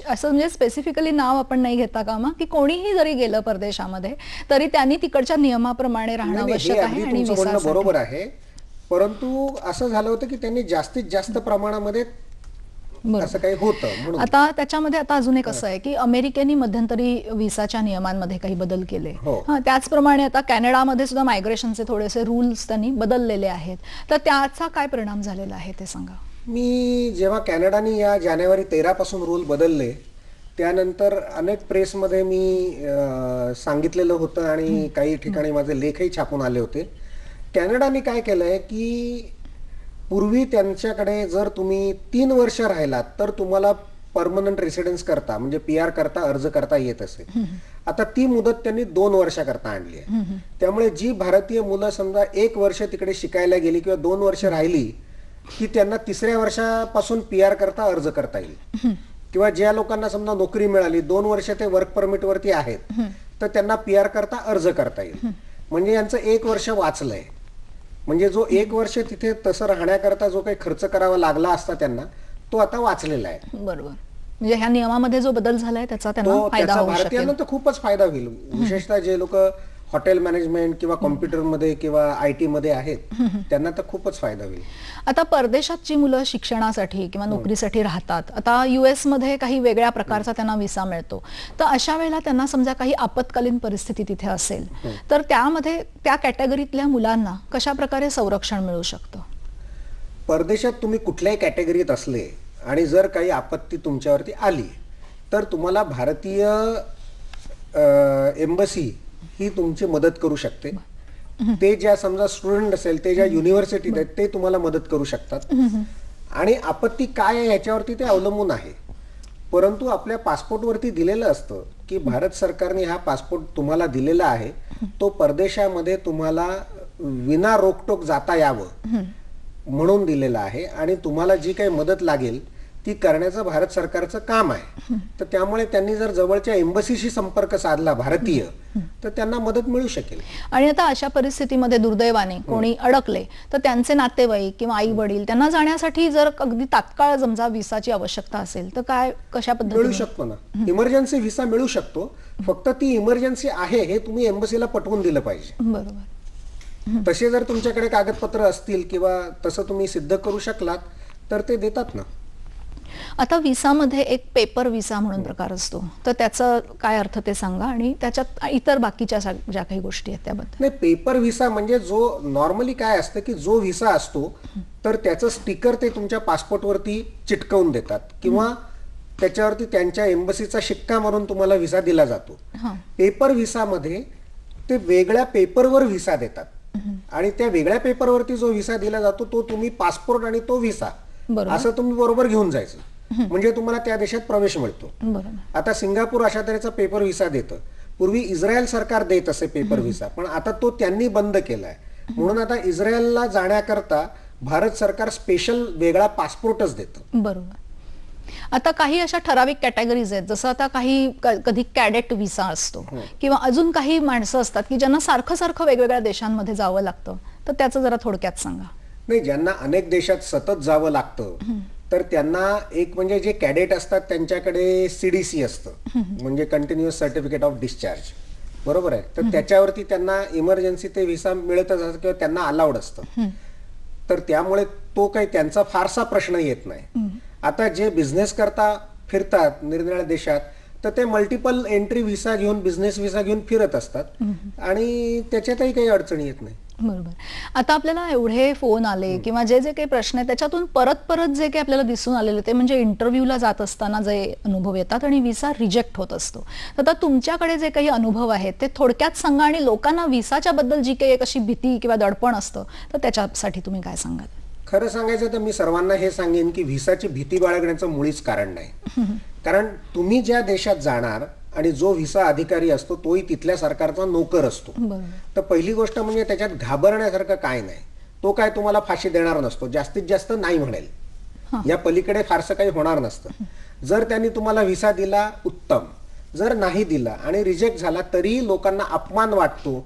B: असं म्हणजे स्पेसिफिकली नाव आपण नाही घेता कामा की कोणीही जरी गेलं परदेशामध्ये तरी त्यांनी तिकडच्या नियमाप्रमाणे राहणं आवश्यक आहे. आणि
C: बरोबर आहे, परंतु असं झालं होतं की त्यांनी जास्तीत जास्त प्रमाणामध्ये
B: बरोबर.
C: असं काही होतं म्हणून.
B: आता त्याच्यामध्ये आता अजून एक असं आहे की अमेरिकेने मध्यंतरी व्हिसाच्या नियमांमध्ये काही बदल केले.
C: हो.
B: त्याचप्रमाणे आता कॅनडामध्ये सुद्धा मायग्रेशनचे थोडेसे रूल्स त्यांनी बदललेले आहेत. तर त्याचा काय परिणाम झालेला आहे ते सांगा.
C: मी जेव्हा कॅनडाने या जानेवारी 13 पासून रूल बदलले त्यानंतर अनेक प्रेसमध्ये मी सांगितलेलं होतं आणि काही ठिकाणी माझे लेखही छापून आले होते. कॅनडाने काय केलंय की पूर्वी त्यांच्याकडे जर तुम्ही 3 वर्ष राहिलात तर तुम्हाला परमनंट रेसिडेन्स करता म्हणजे PR करता अर्ज करता येत असे. आता ती मुदत त्यांनी 2 वर्षाकरता आणली आहे. त्यामुळे जी भारतीय मुलं समजा 1 वर्ष तिकडे शिकायला गेली किंवा 2 वर्ष राहिली की त्यांना 3ऱ्या वर्षापासून PR करता अर्ज करता येईल. किंवा ज्या लोकांना समजा नोकरी मिळाली 2 वर्ष ते वर्क परमिट वरती आहेत तर त्यांना PR करता अर्ज करता येईल. म्हणजे यांचं 1 वर्ष वाचलंय. म्हणजे जो 1 वर्ष तिथे तसं राहण्याकरता जो काही खर्च करावा लागला असता त्यांना तो आता वाचलेला आहे.
B: बरोबर. म्हणजे ह्या नियमामध्ये जो बदल झालाय त्याचा त्यांना
C: तो
B: फायदा
C: त्याचा
B: होऊ शकेल.
C: भारतीयांना तर खूपच फायदा होईल. विशेषतः जे लोक हॉटेल मॅनेजमेंट किंवा कॉम्प्युटरमध्ये किंवा IT मध्ये आहेत त्यांना तर खूपच फायदा होईल.
B: आता परदेशात जी मुलं शिक्षणासाठी किंवा नोकरीसाठी राहतात, आता US मध्ये काही वेगळ्या प्रकारचा त्यांना व्हिसा मिळतो. तर अशा वेळेला त्यांना समजा काही आपत्कालीन परिस्थिती तिथे असेल तर त्यामध्ये त्या कॅटेगरीतल्या मुलांना कशा प्रकारे संरक्षण मिळू शकतं?
C: परदेशात तुम्ही कुठल्याही कॅटेगरीत असले आणि जर काही आपत्ती तुमच्यावरती आली तर तुम्हाला भारतीय एम्बसी ही तुमची मदत करू शकते. ते ज्या समजा स्टुडंट असेल ते ज्या युनिव्हर्सिटीत आहेत ते तुम्हाला मदत करू शकतात. आणि आपत्ती काय आहे ह्याच्यावरती ते अवलंबून आहे. परंतु आपल्या पासपोर्टवरती दिलेलं असतं की भारत सरकारने हा पासपोर्ट तुम्हाला दिलेला आहे तो परदेशामध्ये तुम्हाला विना रोकटोक जाता यावं म्हणून दिलेला आहे आणि तुम्हाला जी काही मदत लागेल ती करण्याचं भारत सरकारचं काम आहे. तर त्यामुळे त्यांनी जर जवळच्या एम्बसीशी संपर्क साधला भारतीय तर त्यांना मदत मिळू शकेल.
B: आणि आता अशा परिस्थितीमध्ये दुर्दैवाने कोणी अडकले तर त्यांचे नातेवाईक किंवा आई वडील त्यांना जाण्यासाठी जर अगदी तात्काळ समजा व्हिसाची आवश्यकता असेल तर काय कशा
C: मिळू
B: पद्धतीने?
C: शकतो ना. इमर्जन्सी व्हिसा मिळू शकतो. फक्त ती इमर्जन्सी आहे हे तुम्ही एम्बसीला पटवून दिलं पाहिजे.
B: बरोबर.
C: तसे जर तुमच्याकडे कागदपत्र असतील किंवा तसं तुम्ही सिद्ध करू शकलात तर ते देतात ना.
B: आता व्हिसामध्ये एक पेपर व्हिसा म्हणून प्रकार असतो तर त्याचा काय अर्थ ते सांगा आणि त्याच्यात इतर बाकीच्या ज्या काही गोष्टी आहेत त्याबद्दल.
C: नाही, पेपर व्हिसा म्हणजे जो नॉर्मली काय असतं की जो व्हिसा असतो तर त्याचं स्टिकर ते तुमच्या पासपोर्टवरती चिटकवून देतात किंवा त्याच्यावरती त्यांच्या एम्बसीचा शिक्का मारून तुम्हाला व्हिसा दिला जातो. पेपर व्हिसामध्ये ते वेगळ्या पेपरवर व्हिसा देतात आणि त्या वेगळ्या पेपरवरती जो व्हिसा दिला जातो तो तुम्ही पासपोर्ट आणि तो व्हिसा असं तुम्ही बरोबर घेऊन जायचं म्हणजे तुम्हाला त्या देशात प्रवेश मिळतो. आता सिंगापूर अशा तऱ्हेचा पेपर व्हिसा देतं. पूर्वी इस्रायल सरकार देत असे पेपर व्हिसा पण आता तो त्यांनी बंद केलाय. म्हणून आता इस्रायलला जाण्याकरता भारत सरकार स्पेशल वेगळा पासपोर्टच देतं.
B: बरोबर. आता काही अशा ठराविक कॅटेगरीज आहेत जसं आता काही कधी कॅडेट व्हिसा असतो किंवा अजून काही माणसं असतात की ज्यांना सारखं सारखं वेगवेगळ्या देशांमध्ये जावं लागतं तर त्याचं जरा थोडक्यात सांगा.
C: नाही, ज्यांना अनेक देशात सतत जावं लागतं तर त्यांना एक म्हणजे जे कॅडेट असतात त्यांच्याकडे CDC असतं म्हणजे कंटिन्युअस सर्टिफिकेट ऑफ डिस्चार्ज. बरोबर आहे. तर त्याच्यावरती त्यांना इमर्जन्सी ते व्हिसा मिळतच असतं किंवा त्यांना अलाउड असतं. तर त्यामुळे तो काही त्यांचा फारसा प्रश्न येत नाही. आता जे बिझनेस करता फिरतात निरनिराळ्या देशात तर ते मल्टिपल एंट्री व्हिसा घेऊन बिझनेस व्हिसा घेऊन फिरत असतात आणि त्याच्यातही काही अडचणी येत नाही.
B: बरोबर. आता आपल्याला एवढे फोन आले किंवा जे जे काही प्रश्न आहेत त्याच्यातून परत परत जे काही आपल्याला दिसून आलेले ते म्हणजे इंटरव्ह्यूला जात असताना जे अनुभव येतात आणि व्हिसा रिजेक्ट होत असतो. तर आता तुमच्याकडे जे काही अनुभव आहेत ते थोडक्यात सांगा आणि लोकांना व्हिसाच्या बद्दल जी काही एक अशी भीती किंवा दडपण असतं तर त्याच्यासाठी तुम्ही काय सांगाल?
C: खरं सांगायचं तर मी सर्वांना हे सांगेन की व्हिसाची भीती बाळगण्याचं मुळीच कारण नाही. कारण तुम्ही ज्या देशात जाणार आणि जो व्हिसा अधिकारी असतो तोही तिथल्या सरकारचा नोकर असतो. तर पहिली गोष्ट म्हणजे त्याच्यात घाबरण्यासारखं काय नाही. तो काय तुम्हाला फाशी देणार नसतो. जास्तीत जास्त नाही म्हणेल. या पलीकडे फारसं काही होणार नसतं. जर त्यांनी तुम्हाला व्हिसा दिला उत्तम, जर नाही दिला आणि रिजेक्ट झाला तरी लोकांना अपमान वाटतो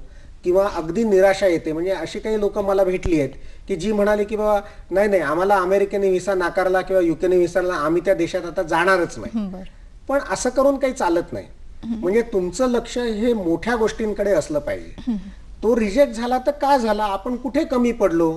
C: किंवा अगदी निराशा येते. म्हणजे अशी काही लोक मला भेटली आहेत की जी म्हणाली की बाबा नाही नाही आम्हाला अमेरिकेने व्हिसा नाकारला किंवा युकेने व्हिसा आम्ही त्या देशात आता जाणारच नाही. पण असं करून काही चालत नाही. म्हणजे तुमचं लक्ष हे मोठ्या गोष्टींकडे असलं पाहिजे. तो रिजेक्ट झाला तर का झाला, आपण कुठे कमी पडलो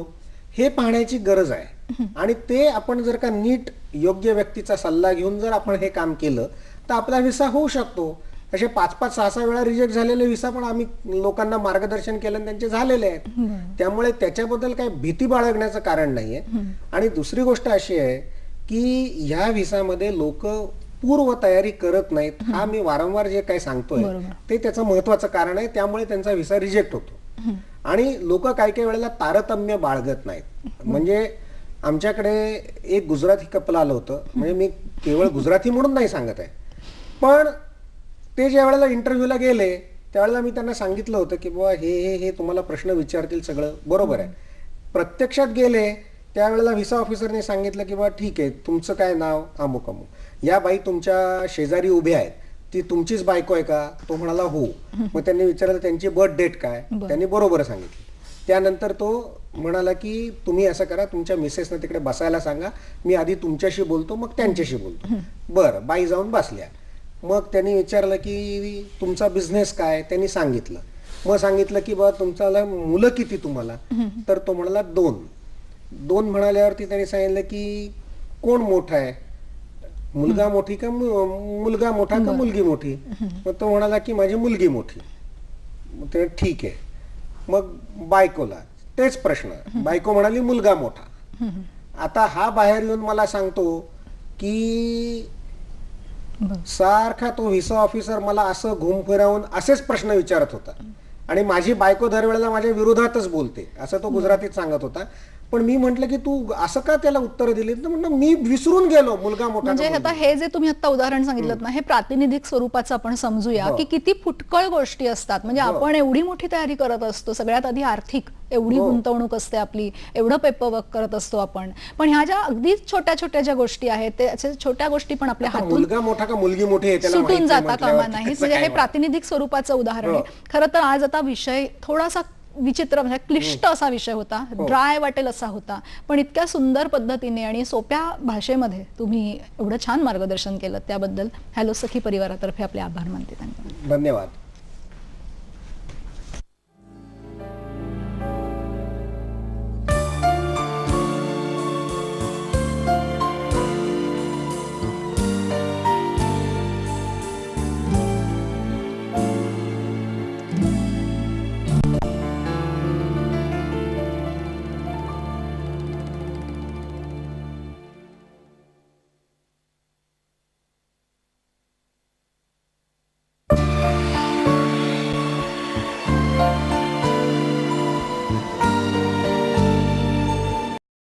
C: हे पाहण्याची गरज आहे. आणि ते आपण जर का नीट योग्य व्यक्तीचा सल्ला घेऊन जर आपण हे काम केलं तर आपला व्हिसा होऊ शकतो. असे 5-5, 6-6 वेळा रिजेक्ट झालेले व्हिसा पण आम्ही लोकांना मार्गदर्शन केलं आणि त्यांचे झालेले आहेत. त्यामुळे त्याच्याबद्दल काही भीती बाळगण्याचं कारण नाहीये. आणि दुसरी गोष्ट अशी आहे की ह्या व्हिसामध्ये लोक पूर्व तयारी करत नाहीत. हा मी वारंवार जे काही सांगतोय ते त्याचं महत्वाचं कारण आहे. त्यामुळे त्यांचा व्हिसा रिजेक्ट होतो. आणि लोक काही काही वेळेला तारतम्य बाळगत नाहीत. म्हणजे आमच्याकडे एक गुजराती कपल आलं होतं. म्हणजे मी केवळ गुजराती म्हणून नाही सांगत आहे, पण ते ज्या वेळेला इंटरव्ह्यूला गेले त्यावेळेला मी त्यांना सांगितलं होतं की बाबा हे तुम्हाला प्रश्न विचारतील, सगळं बरोबर आहे. प्रत्यक्षात गेले त्यावेळेला व्हिसा ऑफिसरने सांगितलं की बाबा ठीक आहे, तुमचं काय नाव, अमुक अमुक, या बाई तुमच्या शेजारी उभ्या आहेत, ती तुमचीच बायको आहे का? तो म्हणाला हो. मग त्यांनी विचारलं त्यांची बर्थ डेट काय, त्यांनी बरोबर सांगितली. त्यानंतर तो म्हणाला की तुम्ही असं करा, तुमच्या मिसेसना तिकडे बसायला सांगा, मी आधी तुमच्याशी बोलतो मग त्यांच्याशी बोलतो. बरं, बाई जाऊन बसल्या. मग त्यांनी विचारलं की तुमचा बिझनेस काय, त्यांनी सांगितलं. मग सांगितलं की बा तुमचा मुलं किती तुम्हाला, तर तो म्हणाला 2 म्हणाल्यावरती त्यांनी सांगितलं की कोण मोठा आहे, मुलगा मोठी का मुलगा मोठा का मुलगी मोठी? मग तो म्हणाला की माझी मुलगी मोठी. मग ते ठीक आहे. मग बायकोला तेच प्रश्न, बायको म्हणाली मुलगा मोठा. आता हा बाहेर येऊन मला सांगतो की सारखा तो व्हिसा ऑफिसर मला असं घुम फिरवून असेच प्रश्न विचारत होता आणि माझी बायको दरवेळेला माझ्या विरोधातच बोलते असं तो गुजरातीत सांगत होता. पण मी म्हंटल की तू असं का त्याला उत्तर दिली? म्हणलं मी विसरून गेलो मुलगा मोठा.
B: म्हणजे आता हे जे तुम्ही आता उदाहरण सांगितलं ना, हे प्रातिनिधिक स्वरूपाचं आपण समजूया की किती फुटकळ गोष्टी असतात. म्हणजे आपण एवढी मोठी तयारी करत असतो, सगळ्यात आधी आर्थिक एवढी गुंतवणूक असते आपली, एवढं पेपरवर्क करत असतो आपण, पण ह्या ज्या अगदी छोट्या छोट्या ज्या गोष्टी आहेत त्या छोट्या गोष्टी पण आपल्या हातून
C: मुलगा मोठा का मुलगी मोठी
B: सुटून जाता कामा नाही. म्हणजे हे प्रातिनिधिक स्वरूपाचं उदाहरण आहे. खरं तर आज आता विषय थोडासा विचित्र, म्हणजे क्लिष्ट असा विषय होता, ड्राय वाटेल असा होता, पण इतक्या सुंदर पद्धतीने आणि सोप्या भाषेमध्ये तुम्ही एवढं छान मार्गदर्शन केलं त्याबद्दल हॅलो सखी परिवारातर्फे आपले आभार मानते.
C: धन्यवाद.